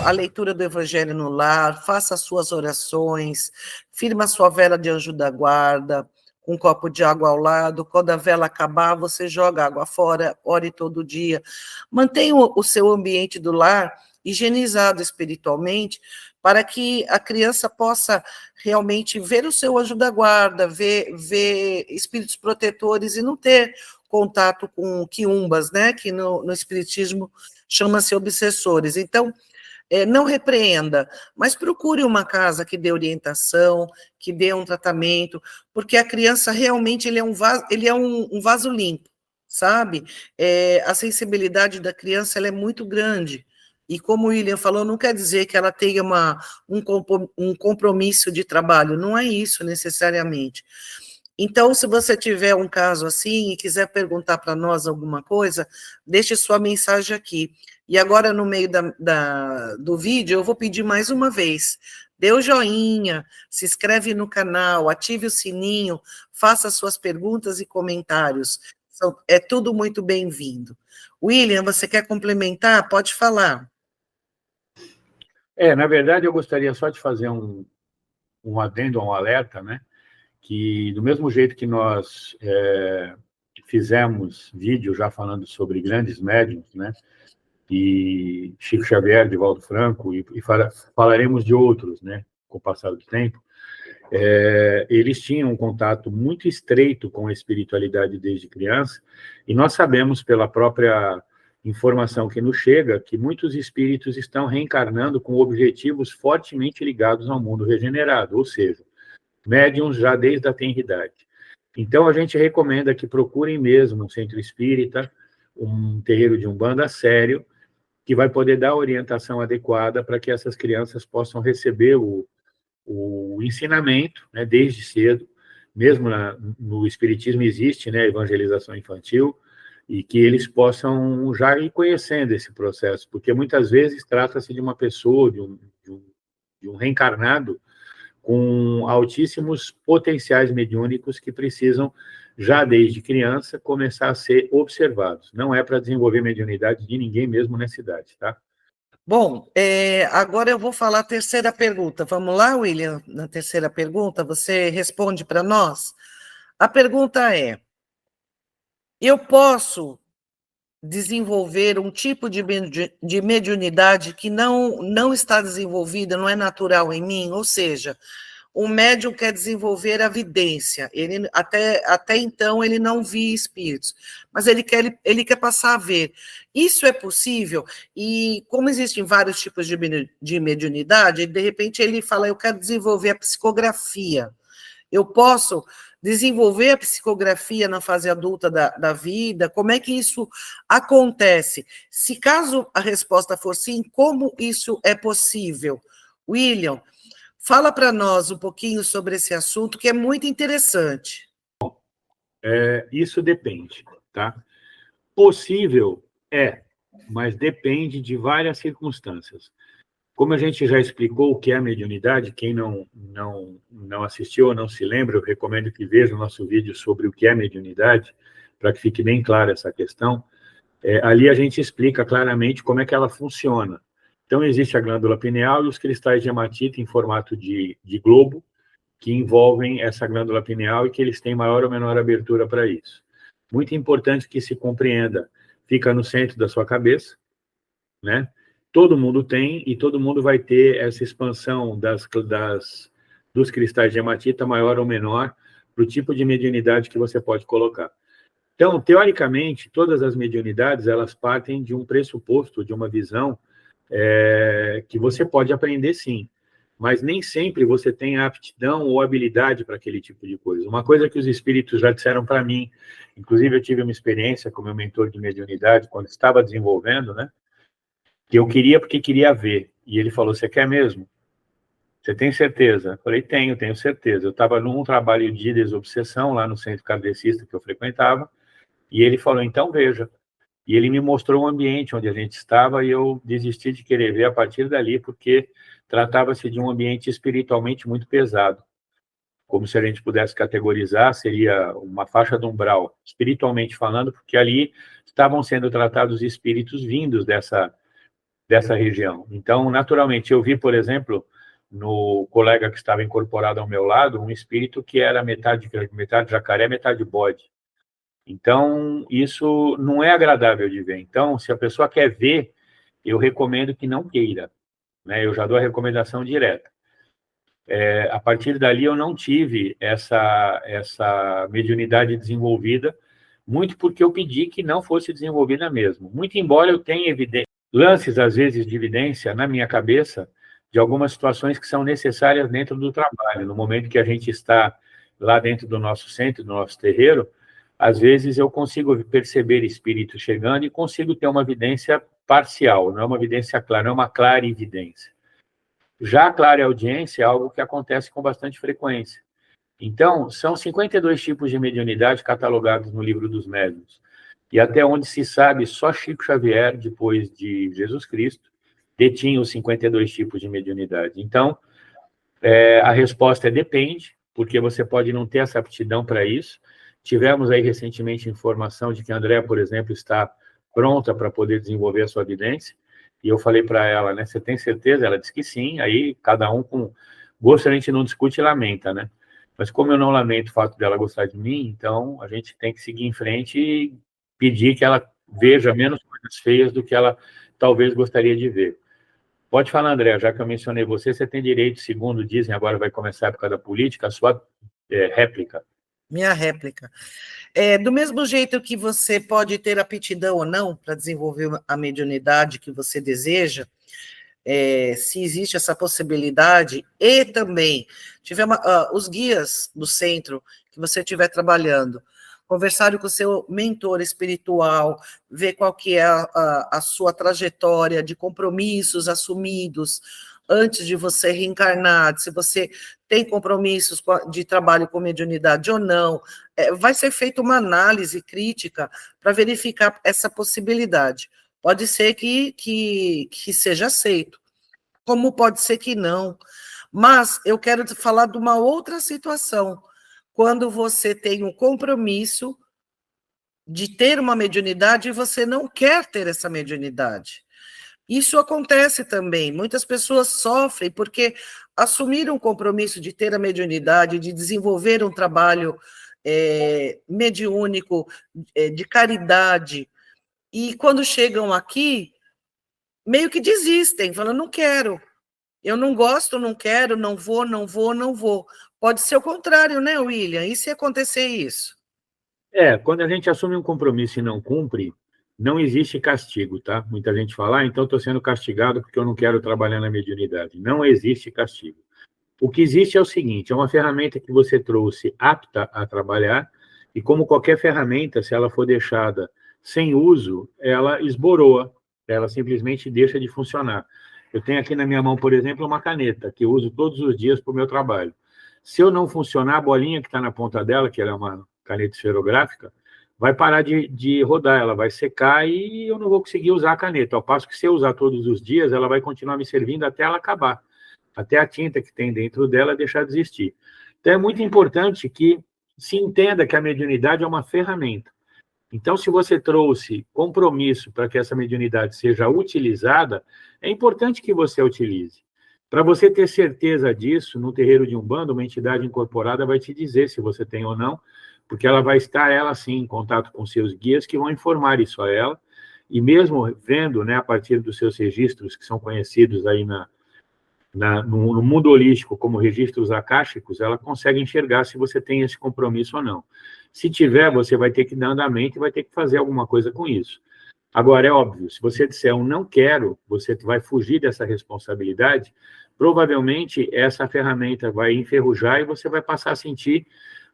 a leitura do Evangelho no lar, faça as suas orações, firma a sua vela de anjo da guarda, com um copo de água ao lado, quando a vela acabar, você joga água fora, ore todo dia. Mantenha o seu ambiente do lar higienizado espiritualmente, para que a criança possa realmente ver o seu anjo da guarda, ver espíritos protetores e não ter contato com quiumbas, né, que no espiritismo chama-se obsessores. Então, não repreenda, mas procure uma casa que dê orientação, que dê um tratamento, porque a criança realmente ele é um vaso limpo, sabe? A sensibilidade da criança ela é muito grande. E como o William falou, não quer dizer que ela tenha um compromisso de trabalho, não é isso necessariamente. Então, se você tiver um caso assim e quiser perguntar para nós alguma coisa, deixe sua mensagem aqui. E agora, no meio do vídeo, eu vou pedir mais uma vez. Dê o joinha, se inscreve no canal, ative o sininho, faça suas perguntas e comentários. É tudo muito bem-vindo. William, você quer complementar? Pode falar. Na verdade, eu gostaria só de fazer um adendo, um alerta, né? Que do mesmo jeito que nós fizemos vídeo já falando sobre grandes médiuns, né? E Chico Xavier, Divaldo Franco, e falaremos de outros, né? Com o passar do tempo, eles tinham um contato muito estreito com a espiritualidade desde criança, e nós sabemos pela própria informação que nos chega que muitos espíritos estão reencarnando com objetivos fortemente ligados ao mundo regenerado, ou seja, médiuns já desde a tenridade. Então, a gente recomenda que procurem mesmo um centro espírita, um terreiro de umbanda sério, que vai poder dar a orientação adequada para que essas crianças possam receber o ensinamento, né, desde cedo. Mesmo no Espiritismo existe, né, a evangelização infantil, e que eles possam já ir conhecendo esse processo, porque muitas vezes trata-se de uma pessoa, de um reencarnado, com altíssimos potenciais mediúnicos que precisam, já desde criança, começar a ser observados. Não é para desenvolver mediunidade de ninguém mesmo nessa idade, tá? Bom, agora eu vou falar a terceira pergunta. Vamos lá, William? Na terceira pergunta, você responde para nós. A pergunta é: eu posso desenvolver um tipo de mediunidade que não está desenvolvida, não é natural em mim? Ou seja, o médium quer desenvolver a vidência. Ele, até então, ele não via espíritos, mas ele quer passar a ver. Isso é possível? E como existem vários tipos de mediunidade, de repente ele fala, eu quero desenvolver a psicografia. Eu posso desenvolver a psicografia na fase adulta da vida? Como é que isso acontece? Se caso a resposta for sim, como isso é possível? William, fala para nós um pouquinho sobre esse assunto, que é muito interessante. Isso depende, tá? Possível mas depende de várias circunstâncias. Como a gente já explicou o que é a mediunidade, quem não assistiu ou não se lembra, eu recomendo que veja o nosso vídeo sobre o que é mediunidade, para que fique bem clara essa questão. Ali a gente explica claramente como é que ela funciona. Então, existe a glândula pineal e os cristais de hematita em formato de globo, que envolvem essa glândula pineal e que eles têm maior ou menor abertura para isso. Muito importante que se compreenda, fica no centro da sua cabeça, né? Todo mundo tem e todo mundo vai ter essa expansão dos cristais de hematita maior ou menor para o tipo de mediunidade que você pode colocar. Então, teoricamente, todas as mediunidades, elas partem de um pressuposto, de uma visão que você pode aprender sim, mas nem sempre você tem aptidão ou habilidade para aquele tipo de coisa. Uma coisa que os espíritos já disseram para mim, inclusive eu tive uma experiência com meu mentor de mediunidade, quando estava desenvolvendo, né, que eu queria porque queria ver, e ele falou, você quer mesmo? Você tem certeza? Eu falei, tenho certeza. Eu estava num trabalho de desobsessão lá no centro kardecista que eu frequentava, e ele falou, então veja. E ele me mostrou o ambiente onde a gente estava e eu desisti de querer ver a partir dali, porque tratava-se de um ambiente espiritualmente muito pesado. Como se a gente pudesse categorizar, seria uma faixa de umbral, espiritualmente falando, porque ali estavam sendo tratados espíritos vindos dessa região. Então, naturalmente, eu vi, por exemplo, no colega que estava incorporado ao meu lado, um espírito que era metade jacaré, metade bode. Então, isso não é agradável de ver. Então, se a pessoa quer ver, eu recomendo que não queira, né? Eu já dou a recomendação direta. A partir dali, eu não tive essa mediunidade desenvolvida, muito porque eu pedi que não fosse desenvolvida mesmo. Muito embora eu tenha lances, às vezes, de evidência na minha cabeça de algumas situações que são necessárias dentro do trabalho. No momento que a gente está lá dentro do nosso centro, do nosso terreiro, às vezes eu consigo perceber espíritos chegando e consigo ter uma evidência parcial, não é uma evidência clara, não é uma clara evidência. Já a clara audiência é algo que acontece com bastante frequência. Então, são 52 tipos de mediunidade catalogados no Livro dos Médiuns. E até onde se sabe, só Chico Xavier, depois de Jesus Cristo, detinha os 52 tipos de mediunidade. Então, a resposta é depende, porque você pode não ter essa aptidão para isso. Tivemos aí recentemente informação de que a Andréa, por exemplo, está pronta para poder desenvolver a sua evidência, e eu falei para ela, né, você tem certeza? Ela disse que sim, aí cada um com gosto a gente não discute e lamenta, né? Mas como eu não lamento o fato dela gostar de mim, então a gente tem que seguir em frente e pedir que ela veja menos coisas feias do que ela talvez gostaria de ver. Pode falar, André, já que eu mencionei você tem direito, segundo dizem, agora vai começar a época da política, a sua réplica. Minha réplica. Do mesmo jeito que você pode ter aptidão ou não para desenvolver a mediunidade que você deseja, se existe essa possibilidade, e também tivemos os guias do centro que você estiver trabalhando. Conversar com o seu mentor espiritual, ver qual que é a sua trajetória de compromissos assumidos antes de você reencarnar, se você tem compromissos de trabalho com mediunidade ou não. Vai ser feita uma análise crítica para verificar essa possibilidade. Pode ser que seja aceito, como pode ser que não. Mas eu quero falar de uma outra situação, quando você tem um compromisso de ter uma mediunidade e você não quer ter essa mediunidade. Isso acontece também. Muitas pessoas sofrem porque assumiram um compromisso de ter a mediunidade, de desenvolver um trabalho mediúnico, de caridade, e quando chegam aqui, meio que desistem, falam, não quero, eu não gosto, não quero, não vou, não vou, não vou. Pode ser o contrário, né, William? E se acontecer isso? Quando a gente assume um compromisso e não cumpre, não existe castigo, tá? Muita gente fala, então estou sendo castigado porque eu não quero trabalhar na mediunidade. Não existe castigo. O que existe é o seguinte, é uma ferramenta que você trouxe apta a trabalhar, e como qualquer ferramenta, se ela for deixada sem uso, ela esboroa, ela simplesmente deixa de funcionar. Eu tenho aqui na minha mão, por exemplo, uma caneta, que eu uso todos os dias para o meu trabalho. Se eu não funcionar, a bolinha que está na ponta dela, que ela é uma caneta esferográfica, vai parar de rodar, ela vai secar e eu não vou conseguir usar a caneta. Ao passo que, se eu usar todos os dias, ela vai continuar me servindo até ela acabar, até a tinta que tem dentro dela deixar de existir. Então, é muito importante que se entenda que a mediunidade é uma ferramenta. Então, se você trouxe compromisso para que essa mediunidade seja utilizada, é importante que você a utilize. Para você ter certeza disso, no terreiro de Umbanda, uma entidade incorporada vai te dizer se você tem ou não, porque ela vai estar, ela sim, em contato com seus guias, que vão informar isso a ela, e mesmo vendo, né, a partir dos seus registros, que são conhecidos aí no mundo holístico como registros akáshicos, ela consegue enxergar se você tem esse compromisso ou não. Se tiver, você vai ter que dar andamento e vai ter que fazer alguma coisa com isso. Agora, é óbvio, se você disser um não quero, você vai fugir dessa responsabilidade, provavelmente essa ferramenta vai enferrujar e você vai passar a sentir,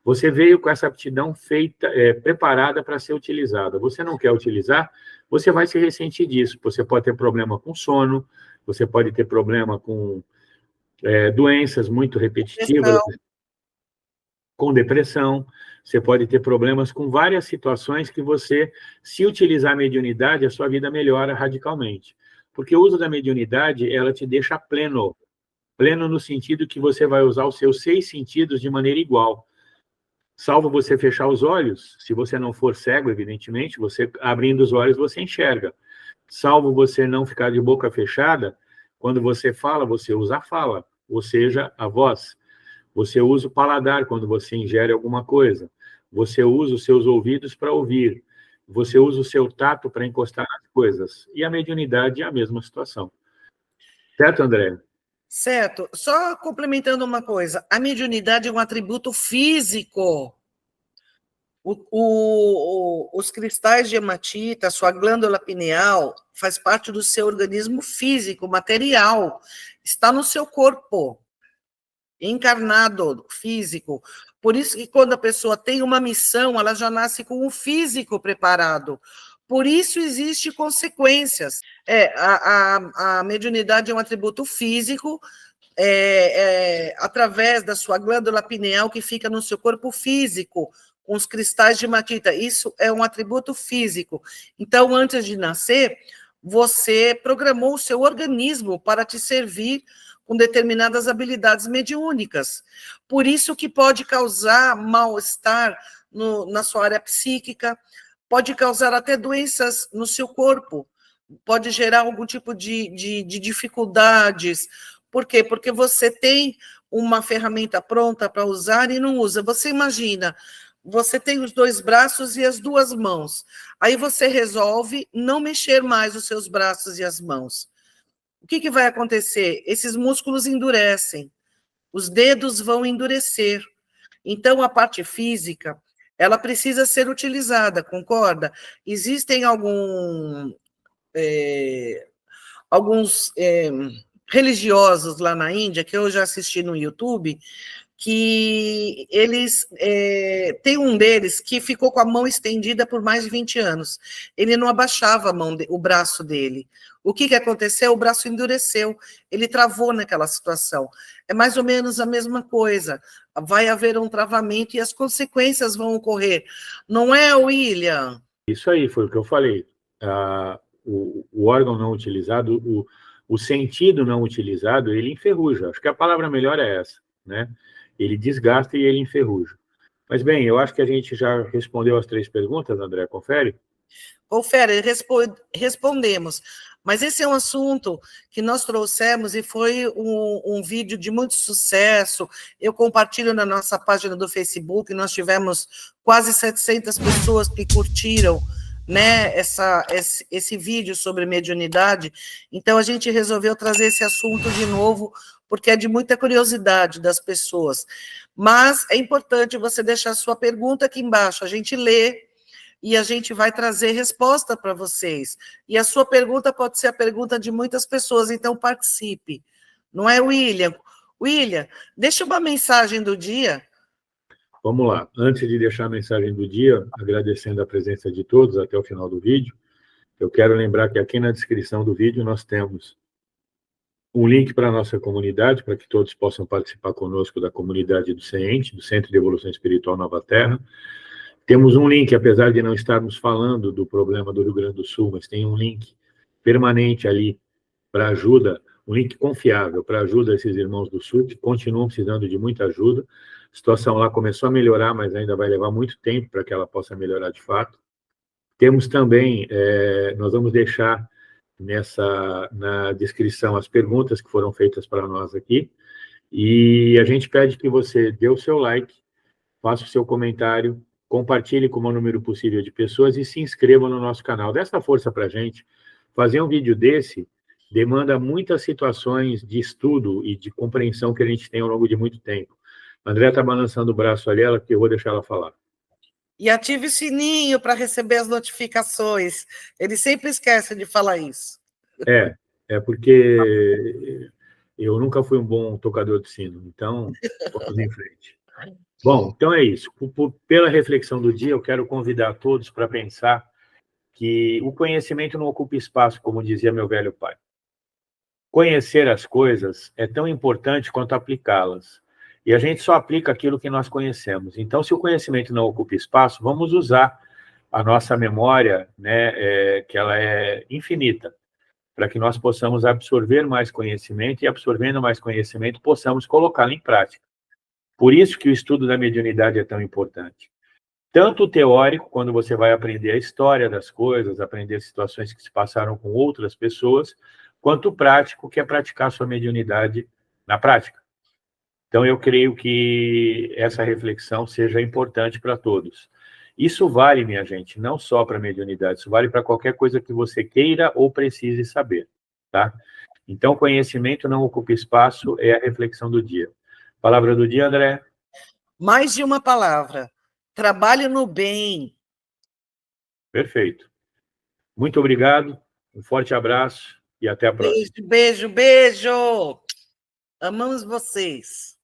você veio com essa aptidão feita, preparada para ser utilizada. Você não quer utilizar, você vai se ressentir disso. Você pode ter problema com sono, você pode ter problema com doenças muito repetitivas, com depressão, você pode ter problemas com várias situações que você, se utilizar a mediunidade, a sua vida melhora radicalmente. Porque o uso da mediunidade, ela te deixa pleno. Pleno no sentido que você vai usar os seus 6 sentidos de maneira igual. Salvo você fechar os olhos, se você não for cego, evidentemente, você abrindo os olhos, você enxerga. Salvo você não ficar de boca fechada, quando você fala, você usa a fala, ou seja, a voz. Você usa o paladar quando você ingere alguma coisa. Você usa os seus ouvidos para ouvir. Você usa o seu tato para encostar nas coisas. E a mediunidade é a mesma situação. Certo, André? Certo. Só complementando uma coisa, a mediunidade é um atributo físico. Os cristais de hematita, a sua glândula pineal, faz parte do seu organismo físico, material. Está no seu corpo, encarnado, físico. Por isso que quando a pessoa tem uma missão, ela já nasce com o físico preparado. Por isso existem consequências. A mediunidade é um atributo físico, através da sua glândula pineal que fica no seu corpo físico, com os cristais de hematita. Isso é um atributo físico. Então, antes de nascer, você programou o seu organismo para te servir com determinadas habilidades mediúnicas. Por isso que pode causar mal-estar na sua área psíquica, pode causar até doenças no seu corpo, pode gerar algum tipo de dificuldades. Por quê? Porque você tem uma ferramenta pronta para usar e não usa. Você imagina, você tem os 2 braços e as 2 mãos. Aí você resolve não mexer mais os seus braços e as mãos. O que vai acontecer? Esses músculos endurecem, os dedos vão endurecer. Então, a parte física, ela precisa ser utilizada, concorda? Existem alguns religiosos lá na Índia, que eu já assisti no YouTube, que eles tem um deles que ficou com a mão estendida por mais de 20 anos. Ele não abaixava o braço dele. O que aconteceu? O braço endureceu, ele travou naquela situação. É mais ou menos a mesma coisa. Vai haver um travamento e as consequências vão ocorrer. Não é, William? Isso aí, foi o que eu falei. O órgão não utilizado, o sentido não utilizado, ele enferruja. Acho que a palavra melhor é essa, né? Ele desgasta e ele enferruja. Mas, bem, eu acho que a gente já respondeu as 3 perguntas, André, confere? Confere, respondemos. Mas esse é um assunto que nós trouxemos e foi um vídeo de muito sucesso. Eu compartilho na nossa página do Facebook, nós tivemos quase 700 pessoas que curtiram, né, esse vídeo sobre mediunidade. Então, a gente resolveu trazer esse assunto de novo, porque é de muita curiosidade das pessoas. Mas é importante você deixar sua pergunta aqui embaixo, a gente lê, e a gente vai trazer resposta para vocês. E a sua pergunta pode ser a pergunta de muitas pessoas, então participe. Não é, William? William, deixa uma mensagem do dia. Vamos lá. Antes de deixar a mensagem do dia, agradecendo a presença de todos até o final do vídeo, eu quero lembrar que aqui na descrição do vídeo nós temos um link para a nossa comunidade, para que todos possam participar conosco da comunidade do CENTE, do Centro de Evolução Espiritual Nova Terra. Temos um link, apesar de não estarmos falando do problema do Rio Grande do Sul, mas tem um link permanente ali para ajuda, um link confiável para ajuda a esses irmãos do Sul, que continuam precisando de muita ajuda. A situação lá começou a melhorar, mas ainda vai levar muito tempo para que ela possa melhorar de fato. Temos também, nós vamos deixar na descrição as perguntas que foram feitas para nós aqui, e a gente pede que você dê o seu like, faça o seu comentário, compartilhe com o maior número possível de pessoas e se inscreva no nosso canal. Dá essa força para a gente. Fazer um vídeo desse demanda muitas situações de estudo e de compreensão que a gente tem ao longo de muito tempo. A André está balançando o braço ali, que eu vou deixar ela falar. E ative o sininho para receber as notificações. Ele sempre esquece de falar isso. É porque eu nunca fui um bom tocador de sino, então vamos em frente. Bom, então é isso. Pela reflexão do dia, eu quero convidar todos para pensar que o conhecimento não ocupa espaço, como dizia meu velho pai. Conhecer as coisas é tão importante quanto aplicá-las. E a gente só aplica aquilo que nós conhecemos. Então, se o conhecimento não ocupa espaço, vamos usar a nossa memória, né, que ela é infinita, para que nós possamos absorver mais conhecimento e, absorvendo mais conhecimento, possamos colocá-lo em prática. Por isso que o estudo da mediunidade é tão importante. Tanto o teórico, quando você vai aprender a história das coisas, aprender situações que se passaram com outras pessoas, quanto o prático, que é praticar sua mediunidade na prática. Então, eu creio que essa reflexão seja importante para todos. Isso vale, minha gente, não só para a mediunidade, isso vale para qualquer coisa que você queira ou precise saber, tá? Então, conhecimento não ocupa espaço, é a reflexão do dia. Palavra do dia, André? Mais de uma palavra. Trabalhe no bem. Perfeito. Muito obrigado, um forte abraço e até a próxima. Beijo, beijo, beijo. Amamos vocês.